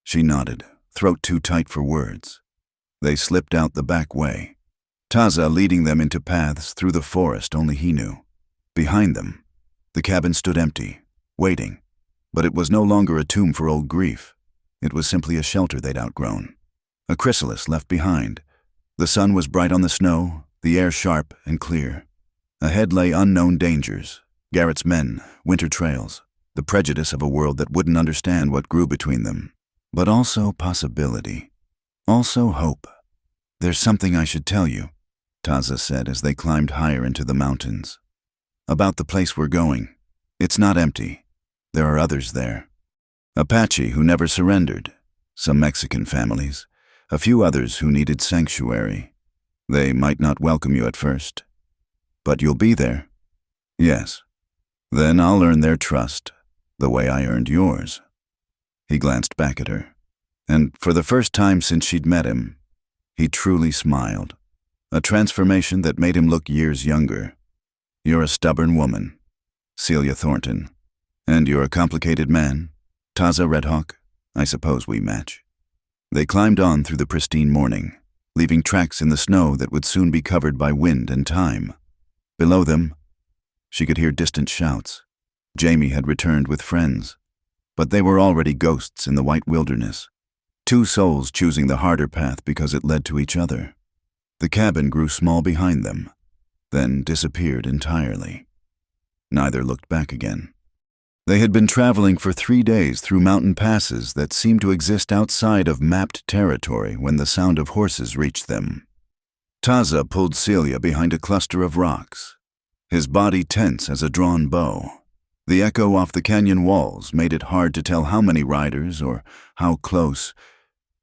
Speaker 1: She nodded, throat too tight for words. They slipped out the back way, Taza leading them into paths through the forest only he knew. Behind them, the cabin stood empty, waiting. But it was no longer a tomb for old grief. It was simply a shelter they'd outgrown. A chrysalis left behind. The sun was bright on the snow, the air sharp and clear. Ahead lay unknown dangers, Garrett's men, winter trails, the prejudice of a world that wouldn't understand what grew between them. But also possibility. Also hope. There's something I should tell you, Taza said as they climbed higher into the mountains. About the place we're going. It's not empty. There are others there. Apache who never surrendered. Some Mexican families. A few others who needed sanctuary. They might not welcome you at first. But you'll be there. Yes. Then I'll earn their trust, the way I earned yours. He glanced back at her, and for the first time since she'd met him, he truly smiled. A transformation that made him look years younger. You're a stubborn woman, Celia Thornton. And you're a complicated man, Taza Redhawk. I suppose we match. They climbed on through the pristine morning, leaving tracks in the snow that would soon be covered by wind and time. Below them, she could hear distant shouts. Jamie had returned with friends, but they were already ghosts in the white wilderness. 2 souls choosing the harder path because it led to each other. The cabin grew small behind them, then disappeared entirely. Neither looked back again. They had been traveling for 3 days through mountain passes that seemed to exist outside of mapped territory when the sound of horses reached them. Taza pulled Celia behind a cluster of rocks, his body tense as a drawn bow. The echo off the canyon walls made it hard to tell how many riders or how close.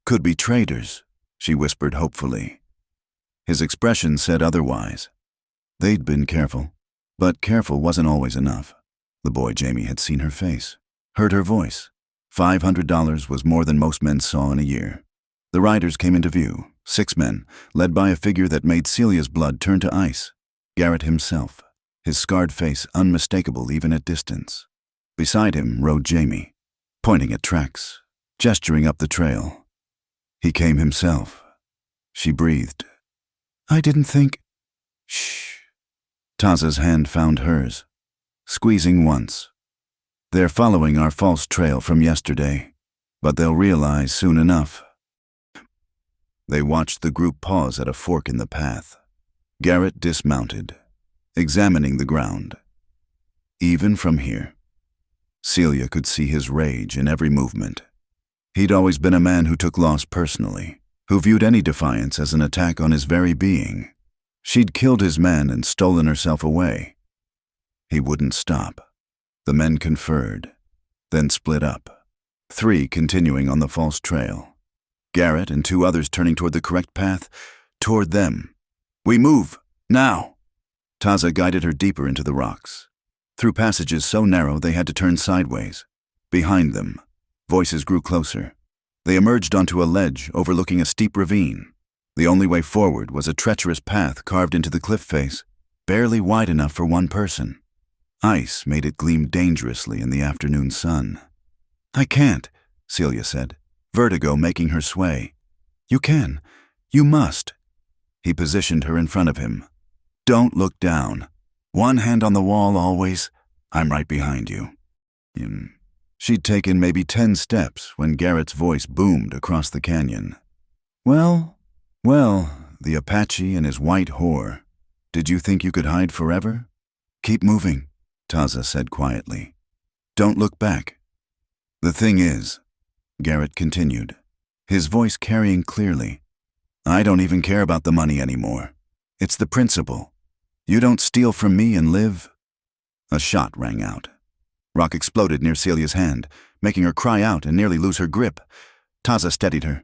Speaker 1: Could be traders, she whispered hopefully. His expression said otherwise. They'd been careful, but careful wasn't always enough. The boy Jamie had seen her face, heard her voice. $500 was more than most men saw in a year. The riders came into view, 6 men, led by a figure that made Celia's blood turn to ice. Garrett himself, his scarred face unmistakable even at distance. Beside him rode Jamie, pointing at tracks, gesturing up the trail. He came himself. She breathed. I didn't think… Shh. Taza's hand found hers, squeezing once. They're following our false trail from yesterday, but they'll realize soon enough. They watched the group pause at a fork in the path. Garrett dismounted. examining the ground. Even from here, Celia could see his rage in every movement. He'd always been a man who took loss personally, who viewed any defiance as an attack on his very being. She'd killed his men and stolen herself away. He wouldn't stop. The men conferred, then split up, 3 continuing on the false trail. Garrett and 2 others turning toward the correct path, toward them. "We move, now!" Taza guided her deeper into the rocks, through passages so narrow they had to turn sideways. Behind them, voices grew closer. They emerged onto a ledge overlooking a steep ravine. The only way forward was a treacherous path carved into the cliff face, barely wide enough for one person. Ice made it gleam dangerously in the afternoon sun. "I can't," Celia said, vertigo making her sway. "You can. You must." He positioned her in front of him. "Don't look down. One hand on the wall always. I'm right behind you." She'd taken maybe 10 steps when Garrett's voice boomed across the canyon. Well, the Apache and his white whore. Did you think you could hide forever? Keep moving, Taza said quietly. Don't look back. The thing is, Garrett continued, his voice carrying clearly, I don't even care about the money anymore. It's the principle. You don't steal from me and live. A shot rang out. Rock exploded near Celia's hand, making her cry out and nearly lose her grip. Taza steadied her.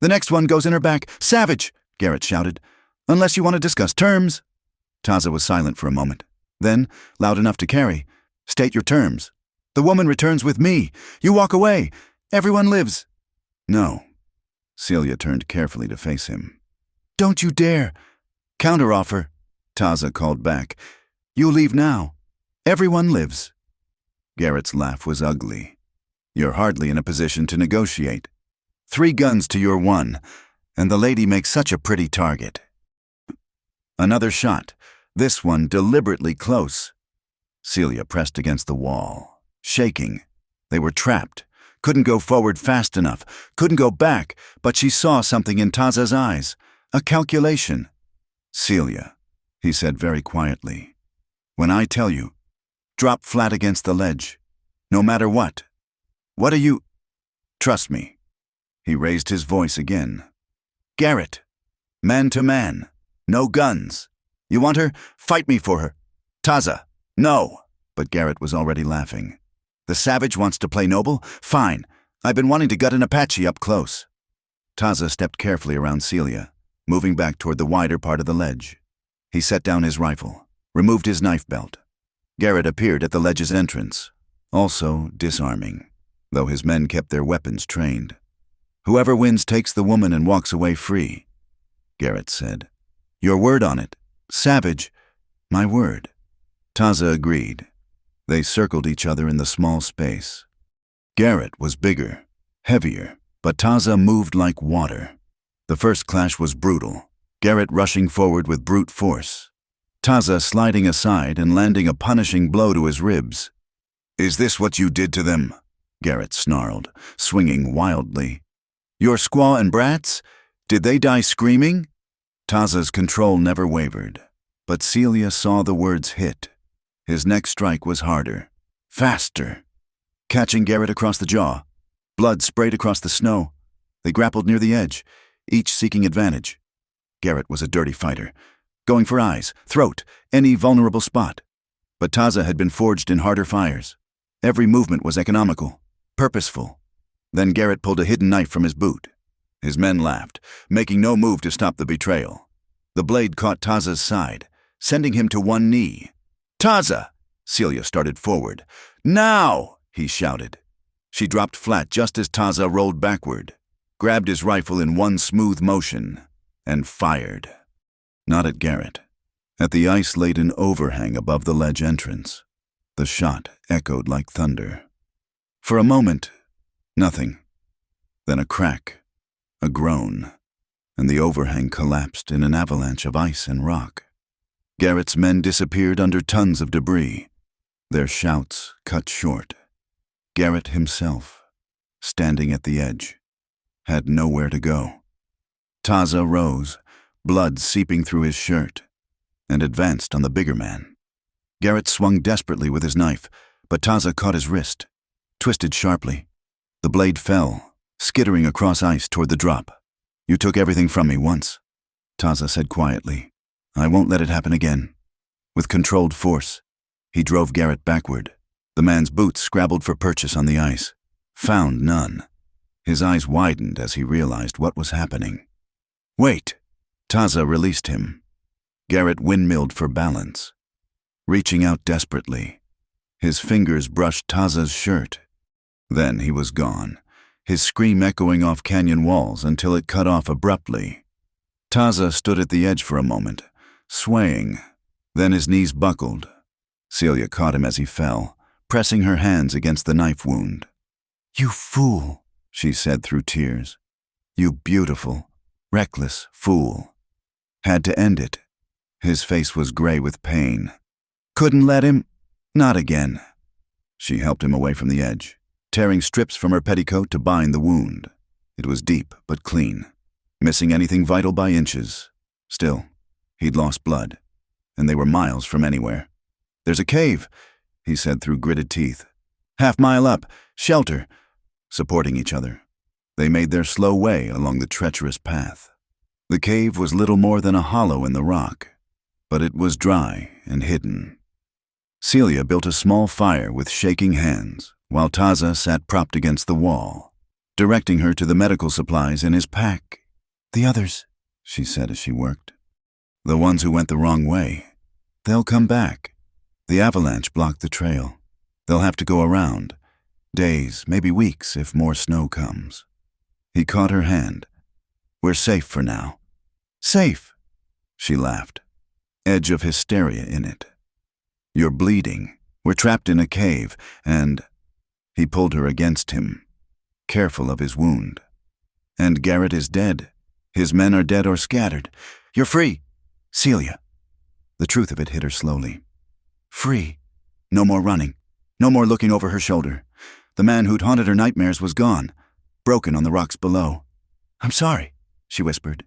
Speaker 1: The next one goes in her back. Savage, Garrett shouted. Unless you want to discuss terms. Taza was silent for a moment. Then, loud enough to carry, state your terms. The woman returns with me. You walk away. Everyone lives. No. Celia turned carefully to face him. Don't you dare. Counteroffer, Taza called back. You leave now. Everyone lives. Garrett's laugh was ugly. You're hardly in a position to negotiate. 3 guns to your 1, and the lady makes such a pretty target. Another shot, this one deliberately close. Celia pressed against the wall, shaking. They were trapped, couldn't go forward fast enough, couldn't go back, but she saw something in Taza's eyes, a calculation. Celia, he said very quietly, when I tell you, drop flat against the ledge, no matter what. What are you? Trust me. He raised his voice again. Garrett, man to man, no guns. You want her? Fight me for her. Taza, no. But Garrett was already laughing. The savage wants to play noble? Fine. I've been wanting to gut an Apache up close. Taza stepped carefully around Celia, moving back toward the wider part of the ledge. He set down his rifle, removed his knife belt. Garrett appeared at the ledge's entrance, also disarming, though his men kept their weapons trained. Whoever wins takes the woman and walks away free, Garrett said. Your word on it. Savage. My word. Taza agreed. They circled each other in the small space. Garrett was bigger, heavier, but Taza moved like water. The first clash was brutal, Garrett rushing forward with brute force. Taza sliding aside and landing a punishing blow to his ribs. Is this what you did to them? Garrett snarled, swinging wildly. Your squaw and brats? Did they die screaming? Taza's control never wavered, but Celia saw the words hit. His next strike was harder, faster. Catching Garrett across the jaw, blood sprayed across the snow. They grappled near the edge, each seeking advantage. Garrett was a dirty fighter, going for eyes, throat, any vulnerable spot. But Taza had been forged in harder fires. Every movement was economical, purposeful. Then Garrett pulled a hidden knife from his boot. His men laughed, making no move to stop the betrayal. The blade caught Taza's side, sending him to one knee. Taza! Celia started forward. Now! He shouted. She dropped flat just as Taza rolled backward, grabbed his rifle in one smooth motion, and fired. Not at Garrett. At the ice-laden overhang above the ledge entrance. The shot echoed like thunder. For a moment, nothing. Then a crack, a groan, and the overhang collapsed in an avalanche of ice and rock. Garrett's men disappeared under tons of debris, their shouts cut short. Garrett himself, standing at the edge, had nowhere to go. Taza rose, blood seeping through his shirt, and advanced on the bigger man. Garrett swung desperately with his knife, but Taza caught his wrist, twisted sharply. The blade fell, skittering across ice toward the drop. "You took everything from me once," Taza said quietly. "I won't let it happen again." With controlled force, he drove Garrett backward. The man's boots scrabbled for purchase on the ice. Found none. His eyes widened as he realized what was happening. "Wait!" Taza released him. Garrett windmilled for balance, reaching out desperately. His fingers brushed Taza's shirt. Then he was gone, his scream echoing off canyon walls until it cut off abruptly. Taza stood at the edge for a moment, swaying. Then his knees buckled. Celia caught him as he fell, pressing her hands against the knife wound. "You fool," she said through tears. "You beautiful, reckless fool." Had to end it. His face was gray with pain. "Couldn't let him? Not again." She helped him away from the edge, tearing strips from her petticoat to bind the wound. It was deep but clean, missing anything vital by inches. Still, he'd lost blood, and they were miles from anywhere. "There's a cave," he said through gritted teeth. "Half-mile up, shelter." Supporting each other, they made their slow way along the treacherous path. The cave was little more than a hollow in the rock, but it was dry and hidden. Celia built a small fire with shaking hands, while Taza sat propped against the wall, directing her to the medical supplies in his pack. "The others," she said as she worked. "The ones who went the wrong way. They'll come back. The avalanche blocked the trail. They'll have to go around. Days, maybe weeks, if more snow comes." He caught her hand. "We're safe for now." "Safe?" She laughed, edge of hysteria in it. "You're bleeding. We're trapped in a cave, and—" He pulled her against him, careful of his wound. "And Garrett is dead. His men are dead or scattered. You're free, Celia." The truth of it hit her slowly. Free. No more running. No more looking over her shoulder. The man who'd haunted her nightmares was gone, broken on the rocks below. "I'm sorry," she whispered.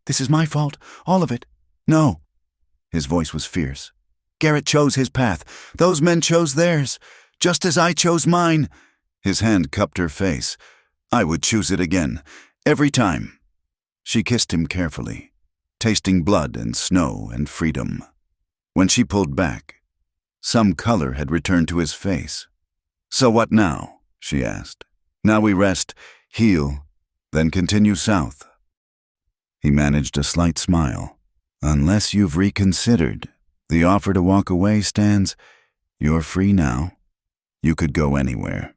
Speaker 1: "This is my fault, all of it." "No." His voice was fierce. "Garrett chose his path. Those men chose theirs, just as I chose mine." His hand cupped her face. "I would choose it again, every time." She kissed him carefully, tasting blood and snow and freedom. When she pulled back, some color had returned to his face. "So what now?" she asked. "Now we rest, heal, then continue south." He managed a slight smile. "Unless you've reconsidered, the offer to walk away stands. You're free now. You could go anywhere."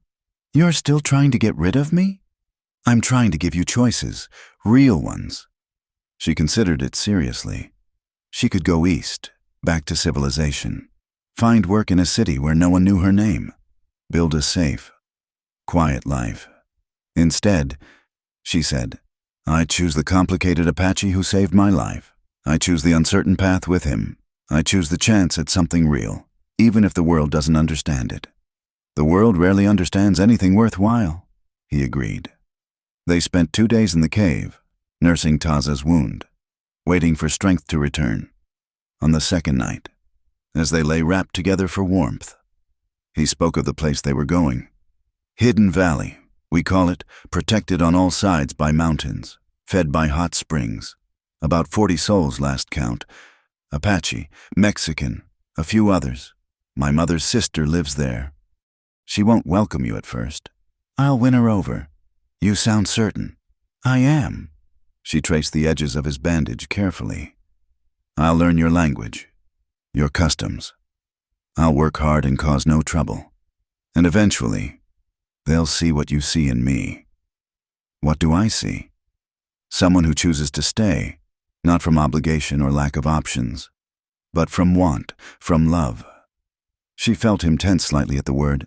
Speaker 1: "You're still trying to get rid of me?" "I'm trying to give you choices, real ones." She considered it seriously. She could go east, back to civilization, find work in a city where no one knew her name, build a safe, quiet life. Instead, she said, "I choose the complicated Apache who saved my life. I choose the uncertain path with him. I choose the chance at something real, even if the world doesn't understand it." "The world rarely understands anything worthwhile," he agreed. They spent 2 days in the cave, nursing Taza's wound, waiting for strength to return. On the second night, as they lay wrapped together for warmth, he spoke of the place they were going. "Hidden Valley, we call it, protected on all sides by mountains, fed by hot springs. About 40 souls last count. Apache, Mexican, a few others. My mother's sister lives there. She won't welcome you at first. I'll win her over. You sound certain." "I am." She traced the edges of his bandage carefully. "I'll learn your language, your customs. I'll work hard and cause no trouble. And eventually, they'll see what you see in me." "What do I see?" "Someone who chooses to stay, not from obligation or lack of options, but from want, from love." She felt him tense slightly at the word.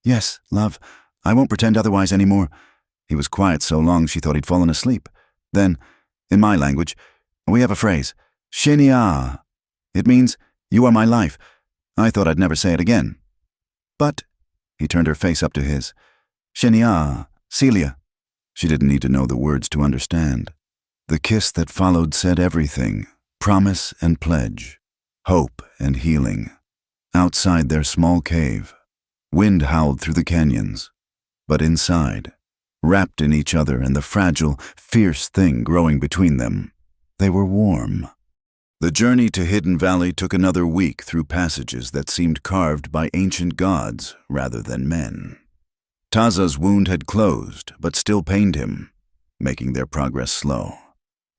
Speaker 1: "Yes, love. I won't pretend otherwise anymore." He was quiet so long she thought he'd fallen asleep. Then, in my language, we have a phrase, "Shenia." It means, "You are my life." I thought I'd never say it again. "But," he turned her face up to his, "Shenia, Celia." She didn't need to know the words to understand. The kiss that followed said everything, promise and pledge, hope and healing. Outside their small cave, wind howled through the canyons. But inside, wrapped in each other and the fragile, fierce thing growing between them, they were warm. The journey to Hidden Valley took another week through passages that seemed carved by ancient gods rather than men. Taza's wound had closed, but still pained him, making their progress slow.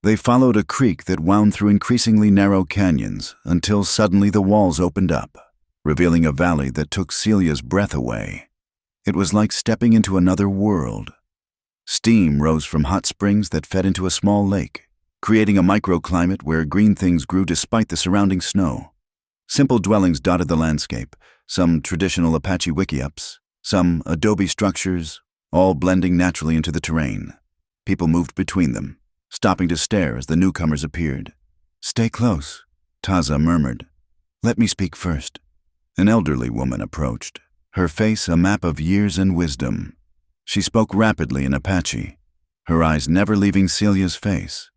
Speaker 1: They followed a creek that wound through increasingly narrow canyons until suddenly the walls opened up, revealing a valley that took Celia's breath away. It was like stepping into another world. Steam rose from hot springs that fed into a small lake, creating a microclimate where green things grew despite the surrounding snow. Simple dwellings dotted the landscape, some traditional Apache wickiups, some adobe structures, all blending naturally into the terrain. People moved between them, stopping to stare as the newcomers appeared. "Stay close," Taza murmured. "Let me speak first." An elderly woman approached, her face a map of years and wisdom. She spoke rapidly in Apache, her eyes never leaving Celia's face.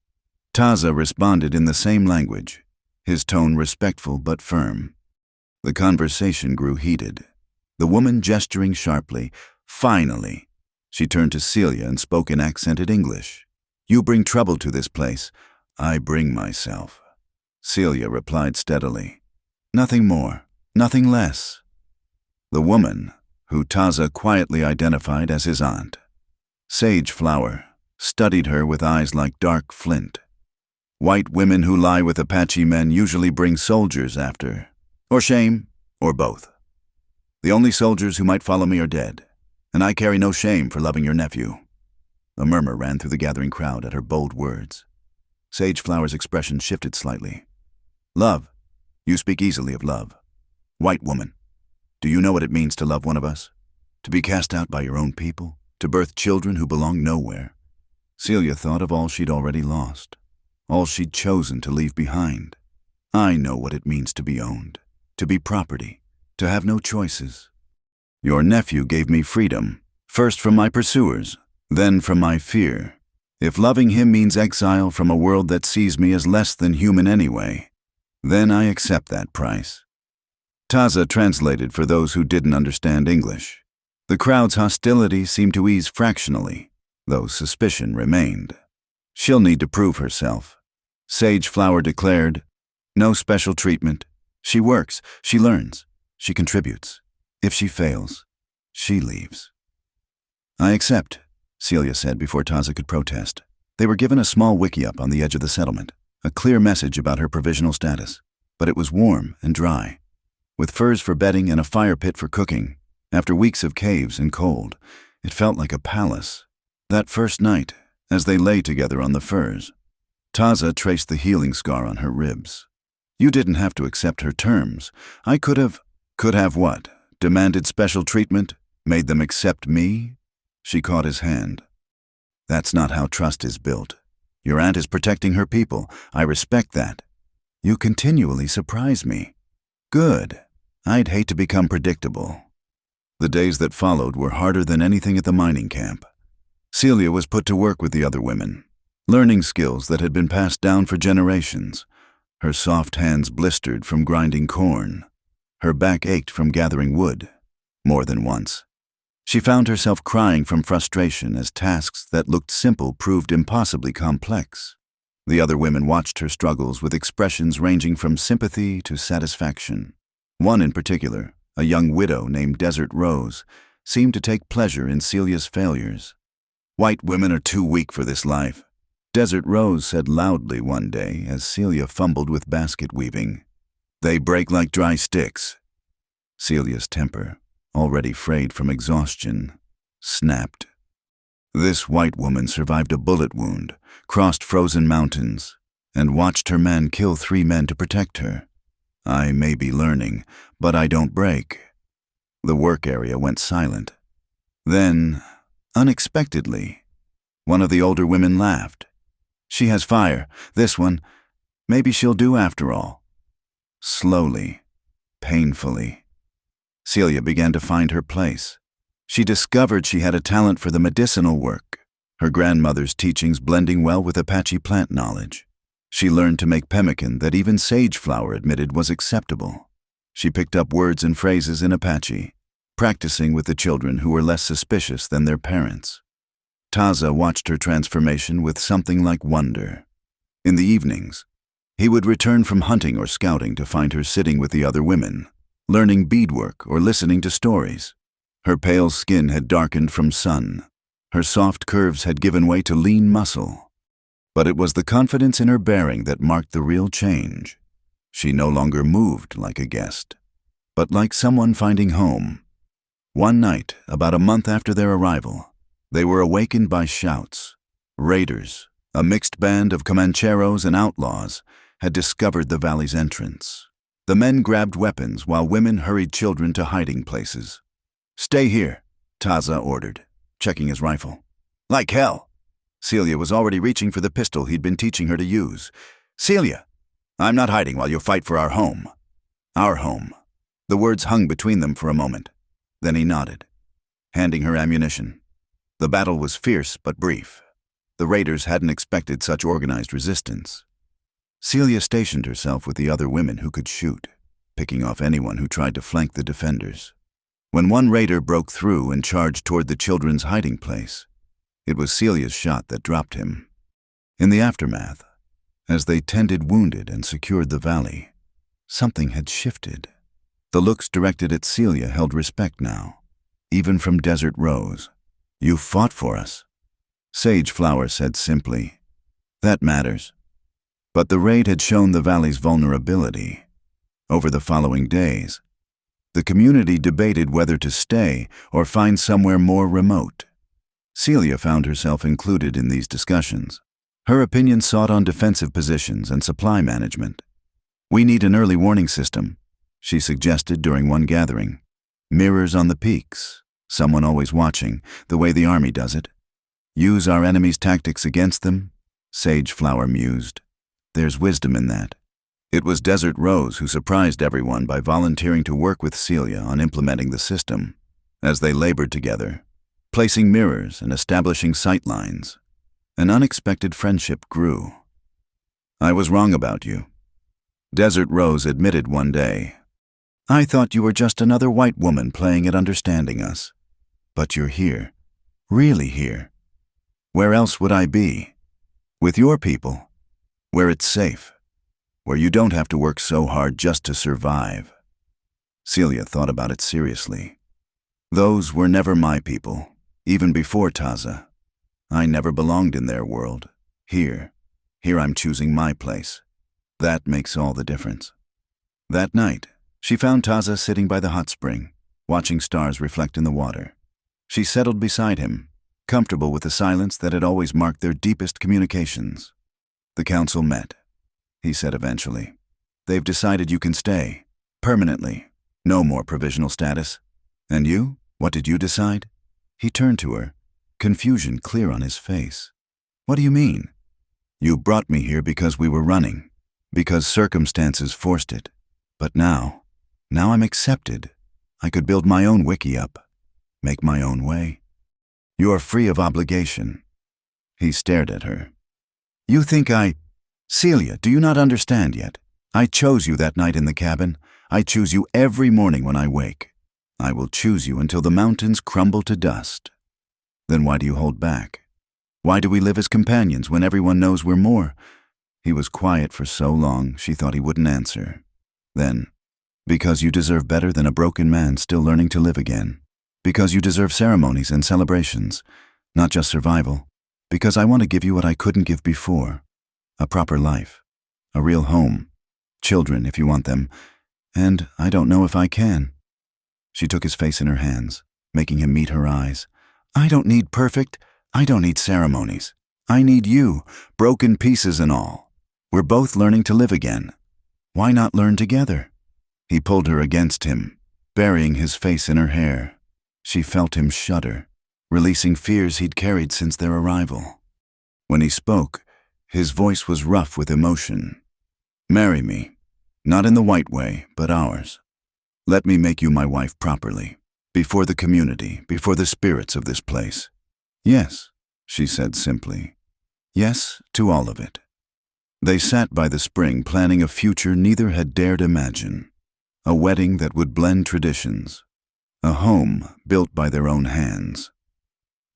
Speaker 1: Taza responded in the same language, his tone respectful but firm. The conversation grew heated, the woman gesturing sharply. Finally, she turned to Celia and spoke in accented English. "You bring trouble to this place. I bring myself." Celia replied steadily. "Nothing more, nothing less." The woman, who Taza quietly identified as his aunt, Sage Flower, studied her with eyes like dark flint. White women who lie with Apache men usually bring soldiers after, or shame, or both. The only soldiers who might follow me are dead, and I carry no shame for loving your nephew. A murmur ran through the gathering crowd at her bold words. Sage Flower's expression shifted slightly. "Love. You speak easily of love. White woman, do you know what it means to love one of us? To be cast out by your own people? To birth children who belong nowhere?" Celia thought of all she'd already lost, all she'd chosen to leave behind. "I know what it means to be owned, to be property, to have no choices. Your nephew gave me freedom, first from my pursuers, then from my fear. If loving him means exile from a world that sees me as less than human anyway, then I accept that price." Taza translated for those who didn't understand English. The crowd's hostility seemed to ease fractionally, though suspicion remained. "She'll need to prove herself," Sage Flower declared. "No special treatment. She works, she learns, she contributes. If she fails, she leaves." "I accept," Celia said before Taza could protest. They were given a small wickiup on the edge of the settlement, a clear message about her provisional status, but it was warm and dry. With furs for bedding and a fire pit for cooking, after weeks of caves and cold, it felt like a palace. That first night, as they lay together on the furs, Taza traced the healing scar on her ribs. "You didn't have to accept her terms. I could have..." "Could have what? Demanded special treatment? Made them accept me?" She caught his hand. "That's not how trust is built. Your aunt is protecting her people. I respect that. You continually surprise me." "Good. I'd hate to become predictable." The days that followed were harder than anything at the mining camp. Celia was put to work with the other women, learning skills that had been passed down for generations. Her soft hands blistered from grinding corn. Her back ached from gathering wood. More than once, she found herself crying from frustration as tasks that looked simple proved impossibly complex. The other women watched her struggles with expressions ranging from sympathy to satisfaction. One in particular, a young widow named Desert Rose, seemed to take pleasure in Celia's failures. "White women are too weak for this life," Desert Rose said loudly one day as Celia fumbled with basket weaving. "They break like dry sticks." Celia's temper, already frayed from exhaustion, snapped. This white woman survived a bullet wound, crossed frozen mountains, and watched her man kill 3 men to protect her. "I may be learning, but I don't break." The work area went silent. Then, unexpectedly, one of the older women laughed. "She has fire, this one. Maybe she'll do after all." Slowly, painfully, Celia began to find her place. She discovered she had a talent for the medicinal work, her grandmother's teachings blending well with Apache plant knowledge. She learned to make pemmican that even Sage Flower admitted was acceptable. She picked up words and phrases in Apache, practicing with the children who were less suspicious than their parents. Taza watched her transformation with something like wonder. In the evenings, he would return from hunting or scouting to find her sitting with the other women, learning beadwork or listening to stories. Her pale skin had darkened from sun. Her soft curves had given way to lean muscle. But it was the confidence in her bearing that marked the real change. She no longer moved like a guest, but like someone finding home. One night, about a month after their arrival, they were awakened by shouts. Raiders, a mixed band of Comancheros and outlaws, had discovered the valley's entrance. The men grabbed weapons while women hurried children to hiding places. "Stay here," Taza ordered, checking his rifle. "Like hell." Celia was already reaching for the pistol he'd been teaching her to use. "Celia, I'm not hiding while you fight for our home." Our home. The words hung between them for a moment. Then he nodded, handing her ammunition. The battle was fierce but brief. The raiders hadn't expected such organized resistance. Celia stationed herself with the other women who could shoot, picking off anyone who tried to flank the defenders. When one raider broke through and charged toward the children's hiding place, it was Celia's shot that dropped him. In the aftermath, as they tended wounded and secured the valley, something had shifted. The looks directed at Celia held respect now, even from Desert Rose. "You fought for us," Sage Flower said simply. "That matters." But the raid had shown the valley's vulnerability. Over the following days, the community debated whether to stay or find somewhere more remote. Celia found herself included in these discussions. Her opinion sought on defensive positions and supply management. "We need an early warning system," she suggested during one gathering. "Mirrors on the peaks, someone always watching, the way the army does it. Use our enemies' tactics against them," Sage Flower mused. "There's wisdom in that." It was Desert Rose who surprised everyone by volunteering to work with Celia on implementing the system. As they labored together, placing mirrors and establishing sight lines, an unexpected friendship grew. "I was wrong about you," Desert Rose admitted one day. "I thought you were just another white woman playing at understanding us. But you're here, really here. Where else would I be? With your people, where it's safe, where you don't have to work so hard just to survive." Celia thought about it seriously. "Those were never my people, even before Taza. I never belonged in their world. Here I'm choosing my place. That makes all the difference." That night, she found Taza sitting by the hot spring, watching stars reflect in the water. She settled beside him, comfortable with the silence that had always marked their deepest communications. "The council met," he said eventually. "They've decided you can stay, permanently. No more provisional status. And you? What did you decide?" He turned to her, confusion clear on his face. "What do you mean?" "You brought me here because we were running, because circumstances forced it. But now I'm accepted. I could build my own wiki up, make my own way. You are free of obligation." He stared at her. "You think Celia, do you not understand yet? I chose you that night in the cabin. I choose you every morning when I wake. I will choose you until the mountains crumble to dust. Then why do you hold back? Why do we live as companions when everyone knows we're more?" He was quiet for so long, she thought he wouldn't answer. Then, "Because you deserve better than a broken man still learning to live again. Because you deserve ceremonies and celebrations, not just survival. Because I want to give you what I couldn't give before. A proper life, a real home, children if you want them, and I don't know if I can." She took his face in her hands, making him meet her eyes. "I don't need perfect. I don't need ceremonies. I need you, broken pieces and all. We're both learning to live again. Why not learn together?" He pulled her against him, burying his face in her hair. She felt him shudder, releasing fears he'd carried since their arrival. When he spoke, his voice was rough with emotion. "Marry me, not in the white way, but ours. Let me make you my wife properly, before the community, before the spirits of this place." "Yes," she said simply. "Yes to all of it." They sat by the spring planning a future neither had dared imagine. A wedding that would blend traditions. A home built by their own hands.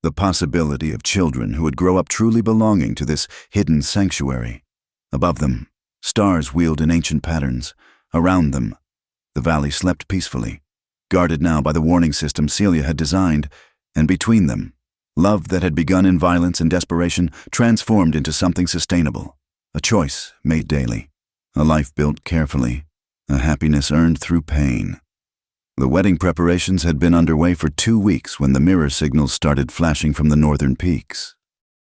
Speaker 1: The possibility of children who would grow up truly belonging to this hidden sanctuary. Above them, stars wheeled in ancient patterns. Around them, the valley slept peacefully, guarded now by the warning system Celia had designed, and between them, love that had begun in violence and desperation transformed into something sustainable. A choice made daily. A life built carefully. A happiness earned through pain. The wedding preparations had been underway for 2 weeks when the mirror signals started flashing from the northern peaks.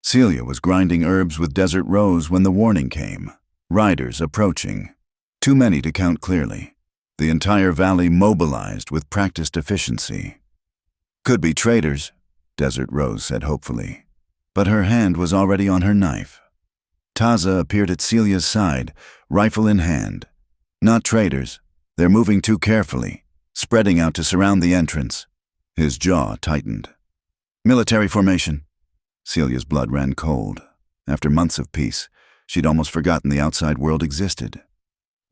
Speaker 1: Celia was grinding herbs with Desert Rose when the warning came. Riders approaching. Too many to count clearly. The entire valley mobilized with practiced efficiency. Could be traders, Desert Rose said hopefully. But her hand was already on her knife. Taza appeared at Celia's side, rifle in hand. Not traders. They're moving too carefully, spreading out to surround the entrance. His jaw tightened. Military formation. Celia's blood ran cold. After months of peace, she'd almost forgotten the outside world existed.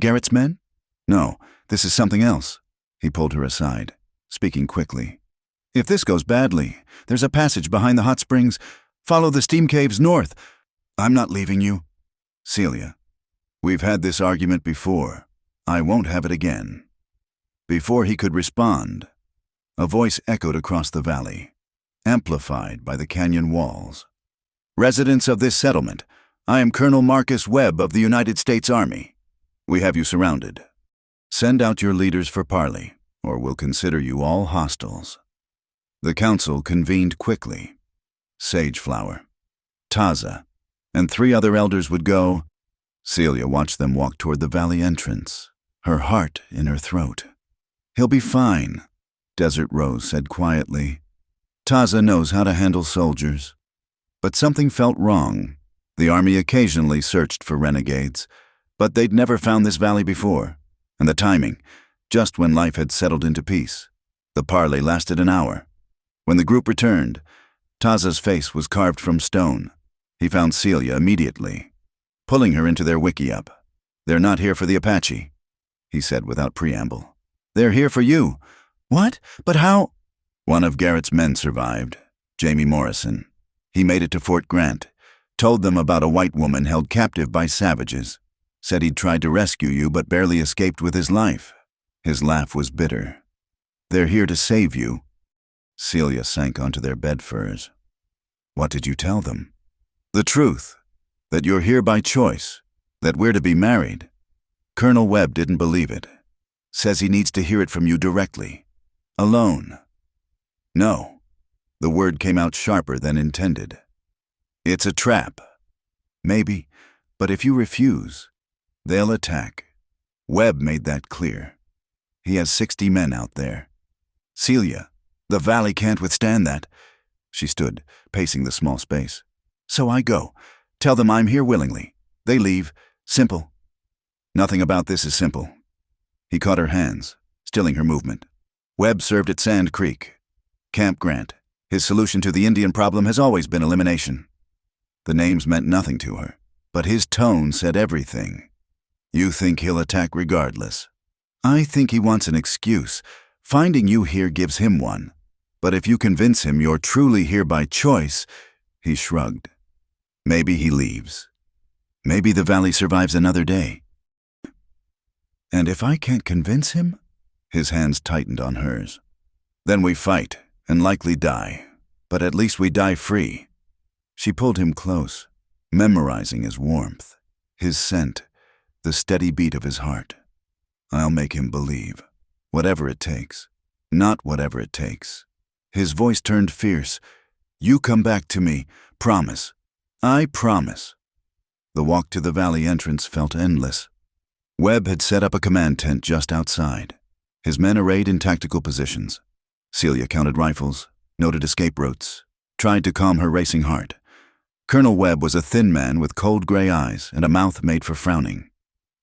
Speaker 1: Garrett's men? No, this is something else. He pulled her aside, speaking quickly. If this goes badly, there's a passage behind the hot springs. Follow the steam caves north. I'm not leaving you. Celia, we've had this argument before. I won't have it again. Before he could respond, a voice echoed across the valley, amplified by the canyon walls. Residents of this settlement, I am Colonel Marcus Webb of the United States Army. We have you surrounded. Send out your leaders for parley, or we'll consider you all hostiles. The council convened quickly. Sageflower, Taza, and 3 other elders would go. Celia watched them walk toward the valley entrance, her heart in her throat. He'll be fine, Desert Rose said quietly. Taza knows how to handle soldiers. But something felt wrong. The army occasionally searched for renegades, but they'd never found this valley before. And the timing, just when life had settled into peace. The parley lasted an hour. When the group returned, Taza's face was carved from stone. He found Celia immediately, pulling her into their wiki-up. They're not here for the Apache, he said without preamble. They're here for you. What? But how? One of Garrett's men survived, Jamie Morrison. He made it to Fort Grant, told them about a white woman held captive by savages. Said he'd tried to rescue you but barely escaped with his life. His laugh was bitter. They're here to save you. Celia sank onto their bed furs. What did you tell them? The truth. That you're here by choice. That we're to be married. Colonel Webb didn't believe it. Says he needs to hear it from you directly. Alone. No. The word came out sharper than intended. It's a trap. Maybe, but if you refuse, they'll attack. Webb made that clear. He has 60 men out there. Celia, the valley can't withstand that. She stood, pacing the small space. So I go. Tell them I'm here willingly. They leave. Simple. Nothing about this is simple. He caught her hands, stilling her movement. Webb served at Sand Creek. Camp Grant. His solution to the Indian problem has always been elimination. The names meant nothing to her, but his tone said everything. You think he'll attack regardless. I think he wants an excuse. Finding you here gives him one. But if you convince him you're truly here by choice, he shrugged. Maybe he leaves. Maybe the valley survives another day. And if I can't convince him? His hands tightened on hers. Then we fight, and likely die. But at least we die free. She pulled him close, memorizing his warmth, his scent, the steady beat of his heart. I'll make him believe. Whatever it takes. Not whatever it takes. His voice turned fierce. You come back to me. Promise. I promise. The walk to the valley entrance felt endless. Webb had set up a command tent just outside, his men arrayed in tactical positions. Celia counted rifles, noted escape routes, tried to calm her racing heart. Colonel Webb was a thin man with cold gray eyes and a mouth made for frowning.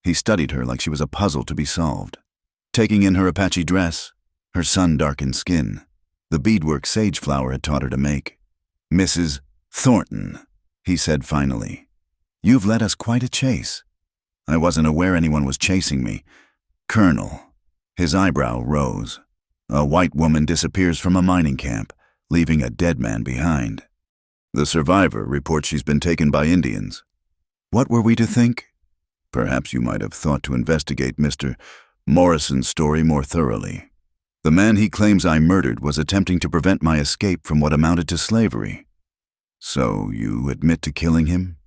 Speaker 1: He studied her like she was a puzzle to be solved, taking in her Apache dress, her sun-darkened skin, the beadwork Sageflower had taught her to make. Mrs. Thornton, he said finally, you've led us quite a chase. I wasn't aware anyone was chasing me. Colonel, His eyebrow rose. A white woman disappears from a mining camp, leaving a dead man behind. The survivor reports she's been taken by Indians. What were we to think? Perhaps you might have thought to investigate Mr. Morrison's story more thoroughly. The man he claims I murdered was attempting to prevent my escape from what amounted to slavery. So you admit to killing him?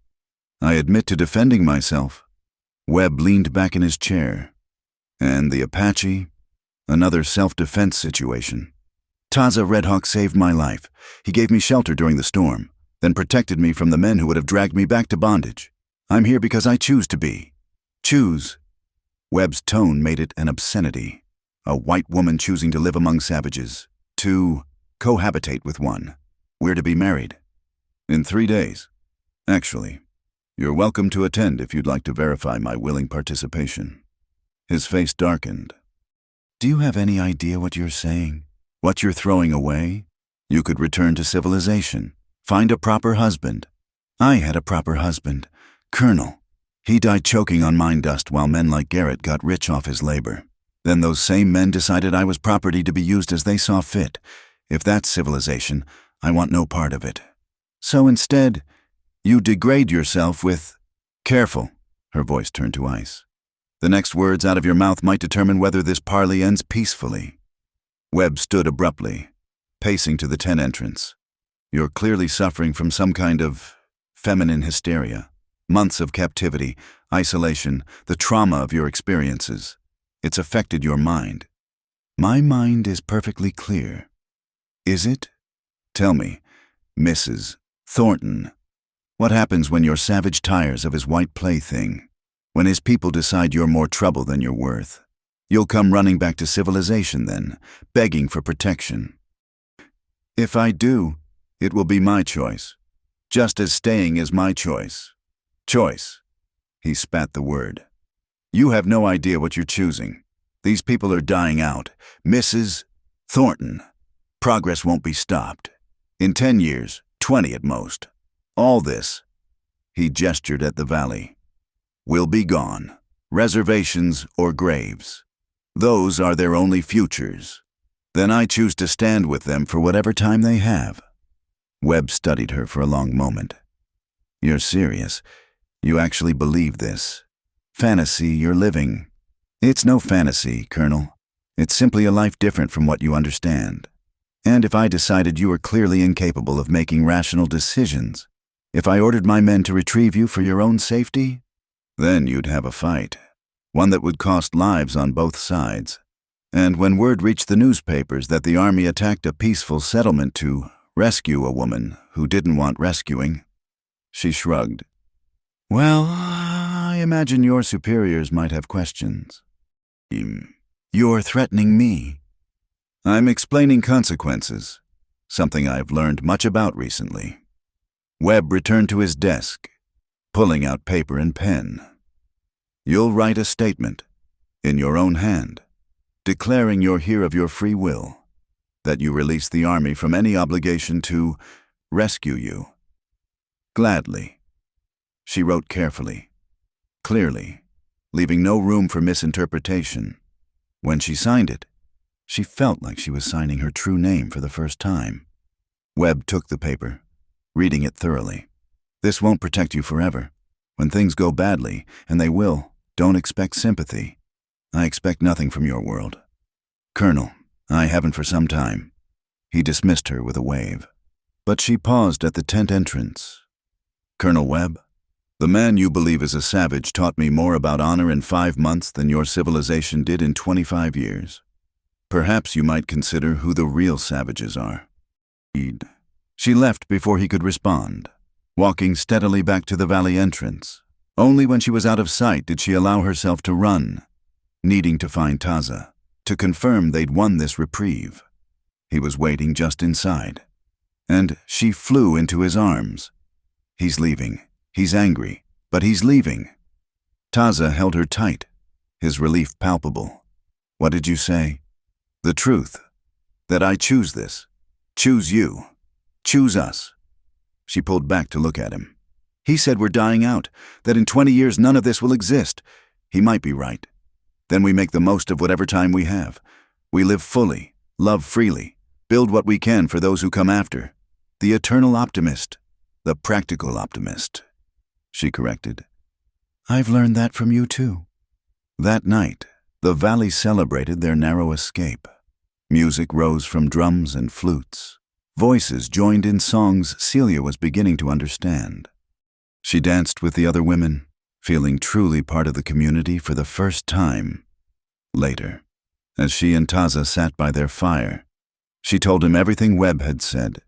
Speaker 1: I admit to defending myself. Webb leaned back in his chair. And the Apache? Another self-defense situation. Taza Redhawk saved my life. He gave me shelter during the storm, then protected me from the men who would have dragged me back to bondage. I'm here because I choose to be. Choose. Webb's tone made it an obscenity. A white woman choosing to live among savages. To cohabitate with one. We're to be married. In 3 days. Actually, you're welcome to attend if you'd like to verify my willing participation. His face darkened. Do you have any idea what you're saying? What you're throwing away? You could return to civilization. Find a proper husband. I had a proper husband. Colonel. He died choking on mine dust while men like Garrett got rich off his labor. Then those same men decided I was property to be used as they saw fit. If that's civilization, I want no part of it. So instead, you degrade yourself with... Careful. Her voice turned to ice. The next words out of your mouth might determine whether this parley ends peacefully. Webb stood abruptly, pacing to the tent entrance. You're clearly suffering from some kind of feminine hysteria. Months of captivity, isolation, the trauma of your experiences. It's affected your mind. My mind is perfectly clear. Is it? Tell me, Mrs. Thornton, what happens when your savage tires of his white plaything? When his people decide you're more trouble than you're worth? You'll come running back to civilization then, begging for protection. If I do, it will be my choice, just as staying is my choice. Choice. He spat the word. You have no idea what you're choosing. These people are dying out. Mrs. Thornton. Progress won't be stopped. In 10 years, 20 at most. All this, he gestured at the valley, will be gone. Reservations or graves. Those are their only futures. Then I choose to stand with them for whatever time they have. Webb studied her for a long moment. You're serious. You actually believe this. Fantasy you're living. It's no fantasy, Colonel. It's simply a life different from what you understand. And if I decided you were clearly incapable of making rational decisions, if I ordered my men to retrieve you for your own safety, then you'd have a fight. One that would cost lives on both sides. And when word reached the newspapers that the army attacked a peaceful settlement to rescue a woman who didn't want rescuing, she shrugged. Well, I imagine your superiors might have questions. You're threatening me. I'm explaining consequences, something I've learned much about recently. Webb returned to his desk, pulling out paper and pen. You'll write a statement, in your own hand, declaring you're here of your free will, that you release the army from any obligation to rescue you. Gladly. She wrote carefully, clearly, leaving no room for misinterpretation. When she signed it, she felt like she was signing her true name for the first time. Webb took the paper, reading it thoroughly. This won't protect you forever. When things go badly, and they will, don't expect sympathy. I expect nothing from your world. Colonel, I haven't for some time. He dismissed her with a wave. But she paused at the tent entrance. Colonel Webb, the man you believe is a savage taught me more about honor in 5 months than your civilization did in 25 years. Perhaps you might consider who the real savages are. She left before he could respond, walking steadily back to the valley entrance. Only when she was out of sight did she allow herself to run, needing to find Taza, to confirm they'd won this reprieve. He was waiting just inside, and she flew into his arms. He's leaving. He's angry, but he's leaving. Taza held her tight, his relief palpable. What did you say? The truth. That I choose this. Choose you. Choose us. She pulled back to look at him. He said we're dying out, that in 20 years none of this will exist. He might be right. Then we make the most of whatever time we have. We live fully, love freely, build what we can for those who come after. The eternal optimist. The practical optimist," she corrected. "I've learned that from you too." That night, the valley celebrated their narrow escape. Music rose from drums and flutes. Voices joined in songs Celia was beginning to understand. She danced with the other women, feeling truly part of the community for the first time. Later, as she and Taza sat by their fire, she told him everything Webb had said.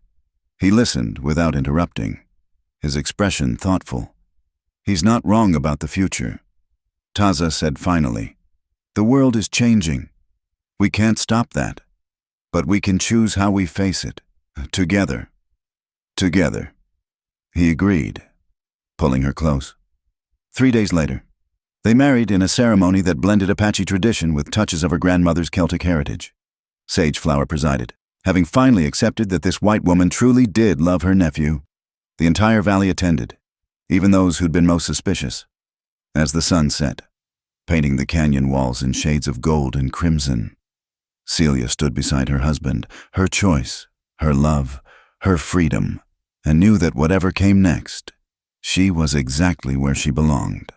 Speaker 1: He listened without interrupting, his expression thoughtful. "He's not wrong about the future." Taza said finally, "The world is changing. We can't stop that. But we can choose how we face it. Together." Together. He agreed, pulling her close. 3 days later, they married in a ceremony that blended Apache tradition with touches of her grandmother's Celtic heritage. Sage Flower presided, having finally accepted that this white woman truly did love her nephew. The entire valley attended, even those who'd been most suspicious. As the sun set, painting the canyon walls in shades of gold and crimson, Celia stood beside her husband, her choice, her love, her freedom, and knew that whatever came next, she was exactly where she belonged.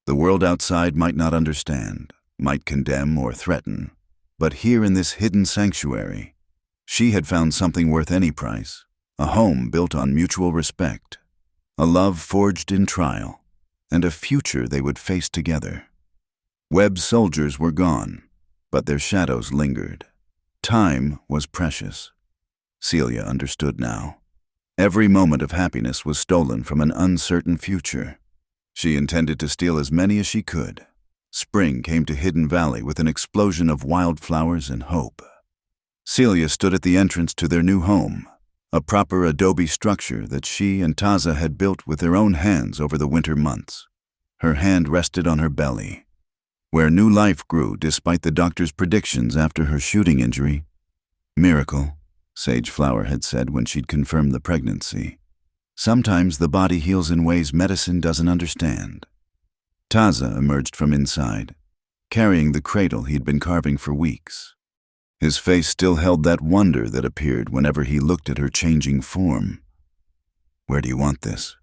Speaker 1: The world outside might not understand, might condemn or threaten, but here in this hidden sanctuary, she had found something worth any price, a home built on mutual respect, a love forged in trial, and a future they would face together. Webb's soldiers were gone, but their shadows lingered. Time was precious. Celia understood now. Every moment of happiness was stolen from an uncertain future. She intended to steal as many as she could. Spring came to Hidden Valley with an explosion of wildflowers and hope. Celia stood at the entrance to their new home, a proper adobe structure that she and Taza had built with their own hands over the winter months. Her hand rested on her belly, where new life grew despite the doctor's predictions after her shooting injury. "Miracle," Sage Flower had said when she'd confirmed the pregnancy. "Sometimes the body heals in ways medicine doesn't understand." Taza emerged from inside, carrying the cradle he'd been carving for weeks. His face still held that wonder that appeared whenever he looked at her changing form. "Where do you want this?"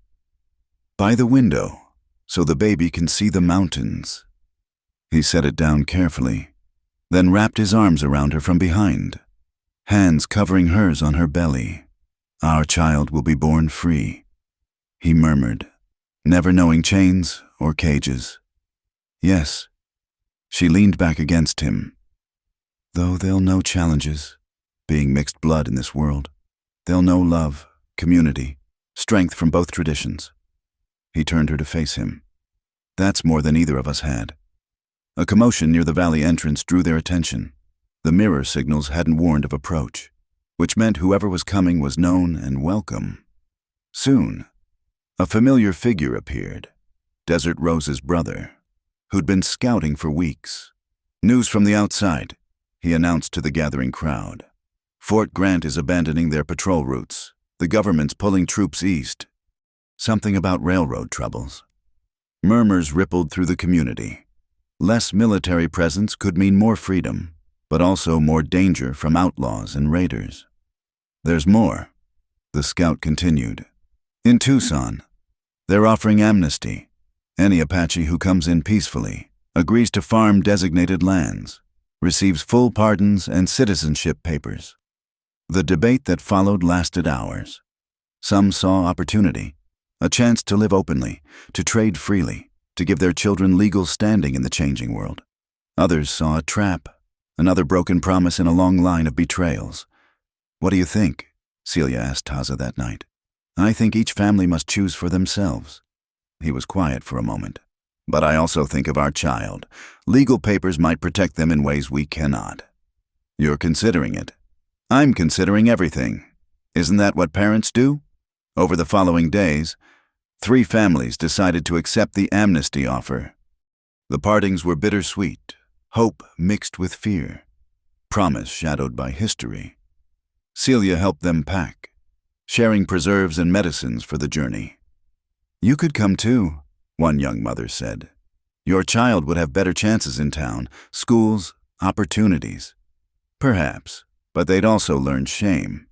Speaker 1: "By the window, so the baby can see the mountains." He set it down carefully, then wrapped his arms around her from behind, hands covering hers on her belly. "Our child will be born free," he murmured, never knowing chains or cages. "Yes." She leaned back against him. "Though they'll know challenges, being mixed blood in this world. They'll know love, community, strength from both traditions." He turned her to face him. "That's more than either of us had." A commotion near the valley entrance drew their attention. The mirror signals hadn't warned of approach, which meant whoever was coming was known and welcome. Soon, a familiar figure appeared, Desert Rose's brother, who'd been scouting for weeks. "News from the outside," he announced to the gathering crowd. "Fort Grant is abandoning their patrol routes. The government's pulling troops east." Something about railroad troubles. Murmurs rippled through the community. Less military presence could mean more freedom, but also more danger from outlaws and raiders. "There's more," the scout continued. "In Tucson, they're offering amnesty. Any Apache who comes in peacefully, agrees to farm designated lands, receives full pardons and citizenship papers." The debate that followed lasted hours. Some saw opportunity, a chance to live openly, to trade freely, to give their children legal standing in the changing world. Others saw a trap, another broken promise in a long line of betrayals. "What do you think?" Celia asked Taza that night. "I think each family must choose for themselves." He was quiet for a moment. "But I also think of our child. Legal papers might protect them in ways we cannot." "You're considering it." "I'm considering everything. Isn't that what parents do?" Over the following days, 3 families decided to accept the amnesty offer. The partings were bittersweet, hope mixed with fear, promise shadowed by history. Celia helped them pack, sharing preserves and medicines for the journey. "You could come too," one young mother said. Your child would have better chances in town, schools, opportunities. Perhaps, but they'd also learn shame,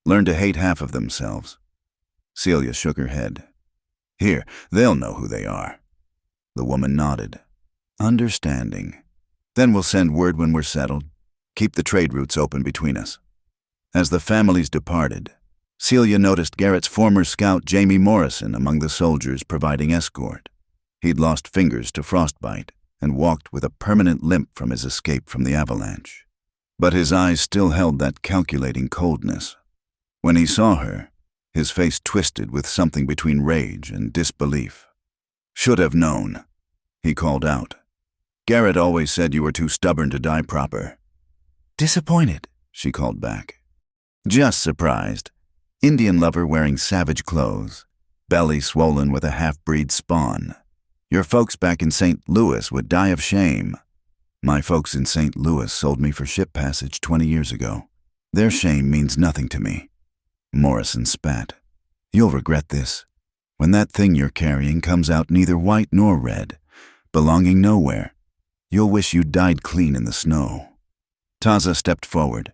Speaker 1: learn to hate half of themselves. Celia shook her head. Here, they'll know who they are. The woman nodded. Understanding. Then we'll send word when we're settled. Keep the trade routes open between us. As the families departed, Celia noticed Garrett's former scout Jamie Morrison among the soldiers providing escort. He'd lost fingers to frostbite and walked with a permanent limp from his escape from the avalanche. But his eyes still held that calculating coldness. When he saw her, his face twisted with something between rage and disbelief. Should have known, he called out. Garrett always said you were too stubborn to die proper. Disappointed, she called back. Just surprised. Indian lover wearing savage clothes, belly swollen with a half-breed spawn. Your folks back in St. Louis would die of shame. My folks in St. Louis sold me for ship passage 20 years ago. Their shame means nothing to me. Morrison spat. You'll regret this. When that thing you're carrying comes out neither white nor red, belonging nowhere, you'll wish you'd died clean in the snow. Taza stepped forward,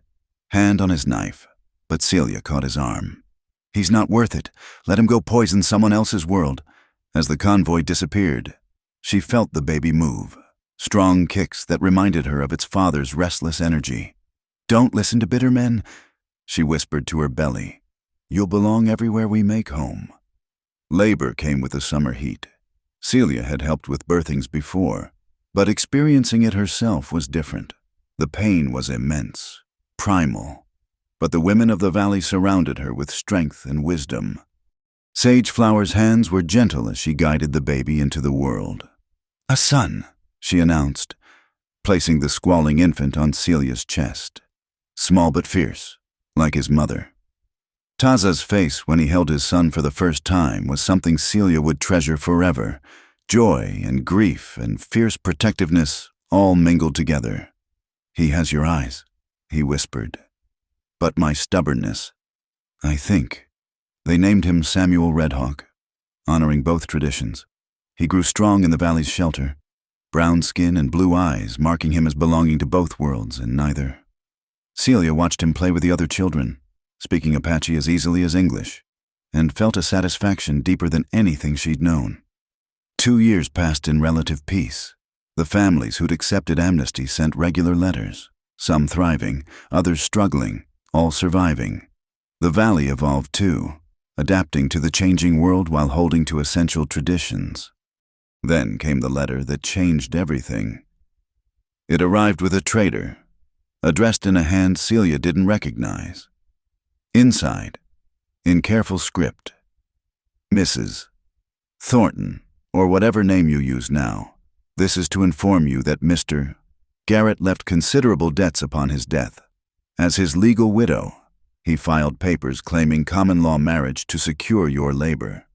Speaker 1: hand on his knife, but Celia caught his arm. He's not worth it. Let him go poison someone else's world. As the convoy disappeared, she felt the baby move, strong kicks that reminded her of its father's restless energy. Don't listen to bitter men, she whispered to her belly. You'll belong everywhere we make home. Labor came with the summer heat. Celia had helped with birthings before, but experiencing it herself was different. The pain was immense, primal, but the women of the valley surrounded her with strength and wisdom. Sage Flower's hands were gentle as she guided the baby into the world. A son, she announced, placing the squalling infant on Celia's chest. Small but fierce, like his mother. Taza's face when he held his son for the first time was something Celia would treasure forever. Joy and grief and fierce protectiveness all mingled together. He has your eyes, he whispered. But my stubbornness, I think. They named him Samuel Redhawk, honoring both traditions. He grew strong in the valley's shelter, brown skin and blue eyes marking him as belonging to both worlds and neither. Celia watched him play with the other children, speaking Apache as easily as English, and felt a satisfaction deeper than anything she'd known. 2 years passed in relative peace. The families who'd accepted amnesty sent regular letters, some thriving, others struggling, all surviving. The valley evolved too, adapting to the changing world while holding to essential traditions. Then came the letter that changed everything. It arrived with a traitor, addressed in a hand Celia didn't recognize. Inside, in careful script, Mrs. Thornton, or whatever name you use now, this is to inform you that Mr. Garrett left considerable debts upon his death. As his legal widow, he filed papers claiming common law marriage to secure your labor.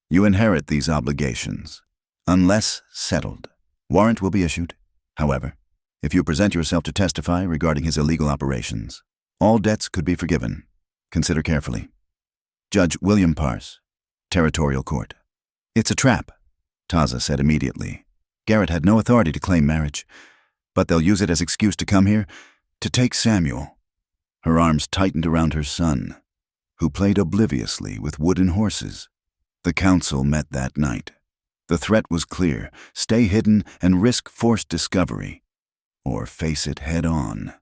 Speaker 1: You inherit these obligations, unless settled. Warrant will be issued. However, if you present yourself to testify regarding his illegal operations, all debts could be forgiven. Consider carefully. Judge William Parse, Territorial Court. It's a trap, Taza said immediately. Garrett had no authority to claim marriage, but they'll use it as excuse to come here to take Samuel. Her arms tightened around her son, who played obliviously with wooden horses. The council met that night. The threat was clear: stay hidden and risk forced discovery, or face it head on.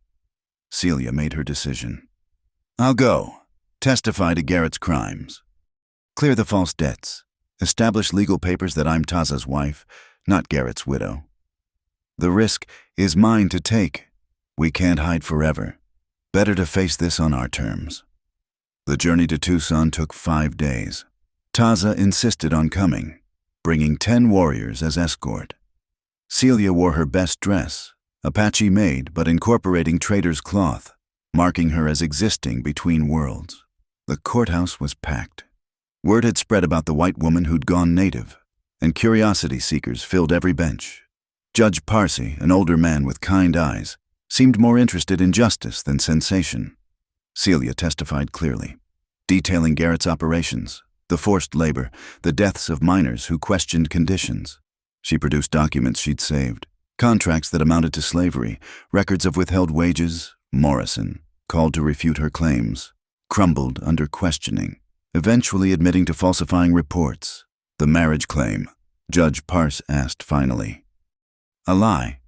Speaker 1: Celia made her decision. I'll go, testify to Garrett's crimes, clear the false debts, establish legal papers that I'm Taza's wife, not Garrett's widow. The risk is mine to take. We can't hide forever. Better to face this on our terms. The journey to Tucson took 5 days. Taza insisted on coming, bringing 10 warriors as escort. Celia wore her best dress, Apache made but incorporating trader's cloth, marking her as existing between worlds. The courthouse was packed. Word had spread about the white woman who'd gone native, and curiosity seekers filled every bench. Judge Parse, an older man with kind eyes, seemed more interested in justice than sensation. Celia testified clearly, detailing Garrett's operations, the forced labor, the deaths of miners who questioned conditions. She produced documents she'd saved, contracts that amounted to slavery, records of withheld wages. Morrison, called to refute her claims, crumbled under questioning, eventually admitting to falsifying reports. The marriage claim, Judge Parse asked finally. A lie.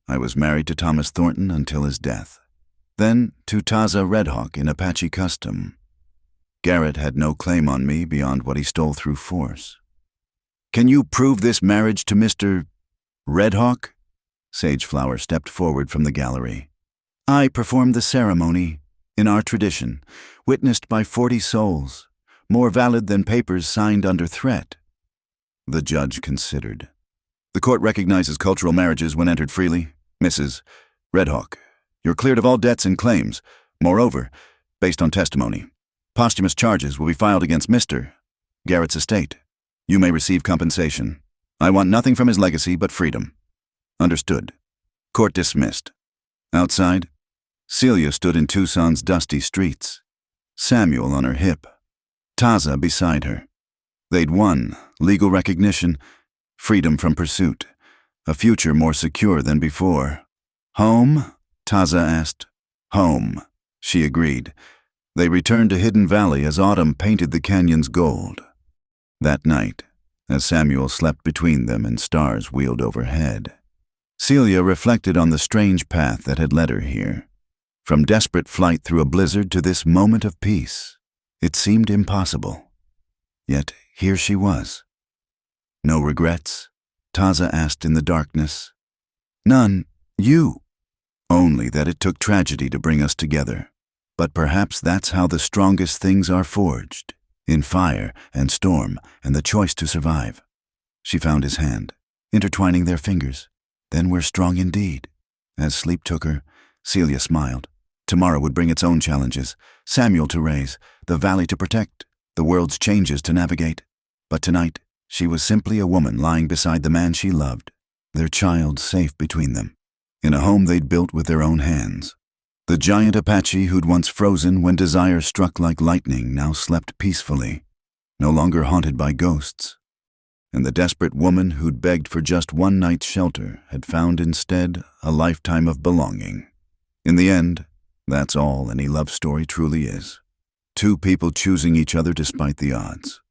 Speaker 1: I was married to Thomas Thornton until his death. Then to Taza Redhawk in Apache custom. Garrett had no claim on me beyond what he stole through force. Can you prove this marriage to Mr. Redhawk? Sageflower stepped forward from the gallery. I performed the ceremony, in our tradition, witnessed by 40 souls, more valid than papers signed under threat. The judge considered. The court recognizes cultural marriages when entered freely. Mrs. Redhawk, you're cleared of all debts and claims. Moreover, based on testimony, posthumous charges will be filed against Mr. Garrett's estate. You may receive compensation. I want nothing from his legacy but freedom. Understood. Court dismissed. Outside, Celia stood in Tucson's dusty streets, Samuel on her hip, Taza beside her. They'd won legal recognition, freedom from pursuit, a future more secure than before. Home? Taza asked. Home, she agreed. They returned to Hidden Valley as autumn painted the canyons gold. That night, as Samuel slept between them and stars wheeled overhead, Celia reflected on the strange path that had led her here. From desperate flight through a blizzard to this moment of peace, it seemed impossible. Yet here she was. No regrets? Taza asked in the darkness. None. You. Only that it took tragedy to bring us together. But perhaps that's how the strongest things are forged, in fire and storm and the choice to survive. She found his hand, intertwining their fingers. Then we're strong indeed. As sleep took her, Celia smiled. Tomorrow would bring its own challenges, Samuel to raise, the valley to protect, the world's changes to navigate. But tonight, she was simply a woman lying beside the man she loved, their child safe between them, in a home they'd built with their own hands. The giant Apache who'd once frozen when desire struck like lightning now slept peacefully, no longer haunted by ghosts. And the desperate woman who'd begged for just one night's shelter had found instead a lifetime of belonging. In the end, that's all any love story truly is. Two people choosing each other despite the odds,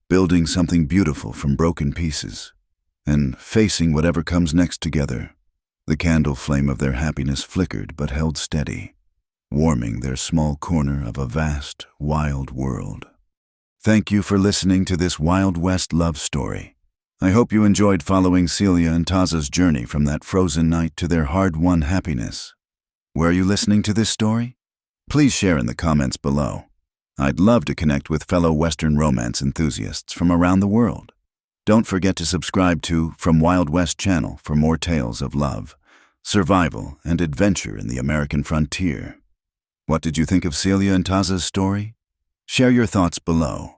Speaker 1: building something beautiful from broken pieces, and facing whatever comes next together. The candle flame of their happiness flickered but held steady, warming their small corner of a vast, wild world. Thank you for listening to this Wild West love story. I hope you enjoyed following Celia and Taza's journey from that frozen night to their hard-won happiness. Were you listening to this story? Please share in the comments below. I'd love to connect with fellow Western romance enthusiasts from around the world. Don't forget to subscribe to From Wild West channel for more tales of love, survival, and adventure in the American frontier. What did you think of Celia and Taza's story? Share your thoughts below.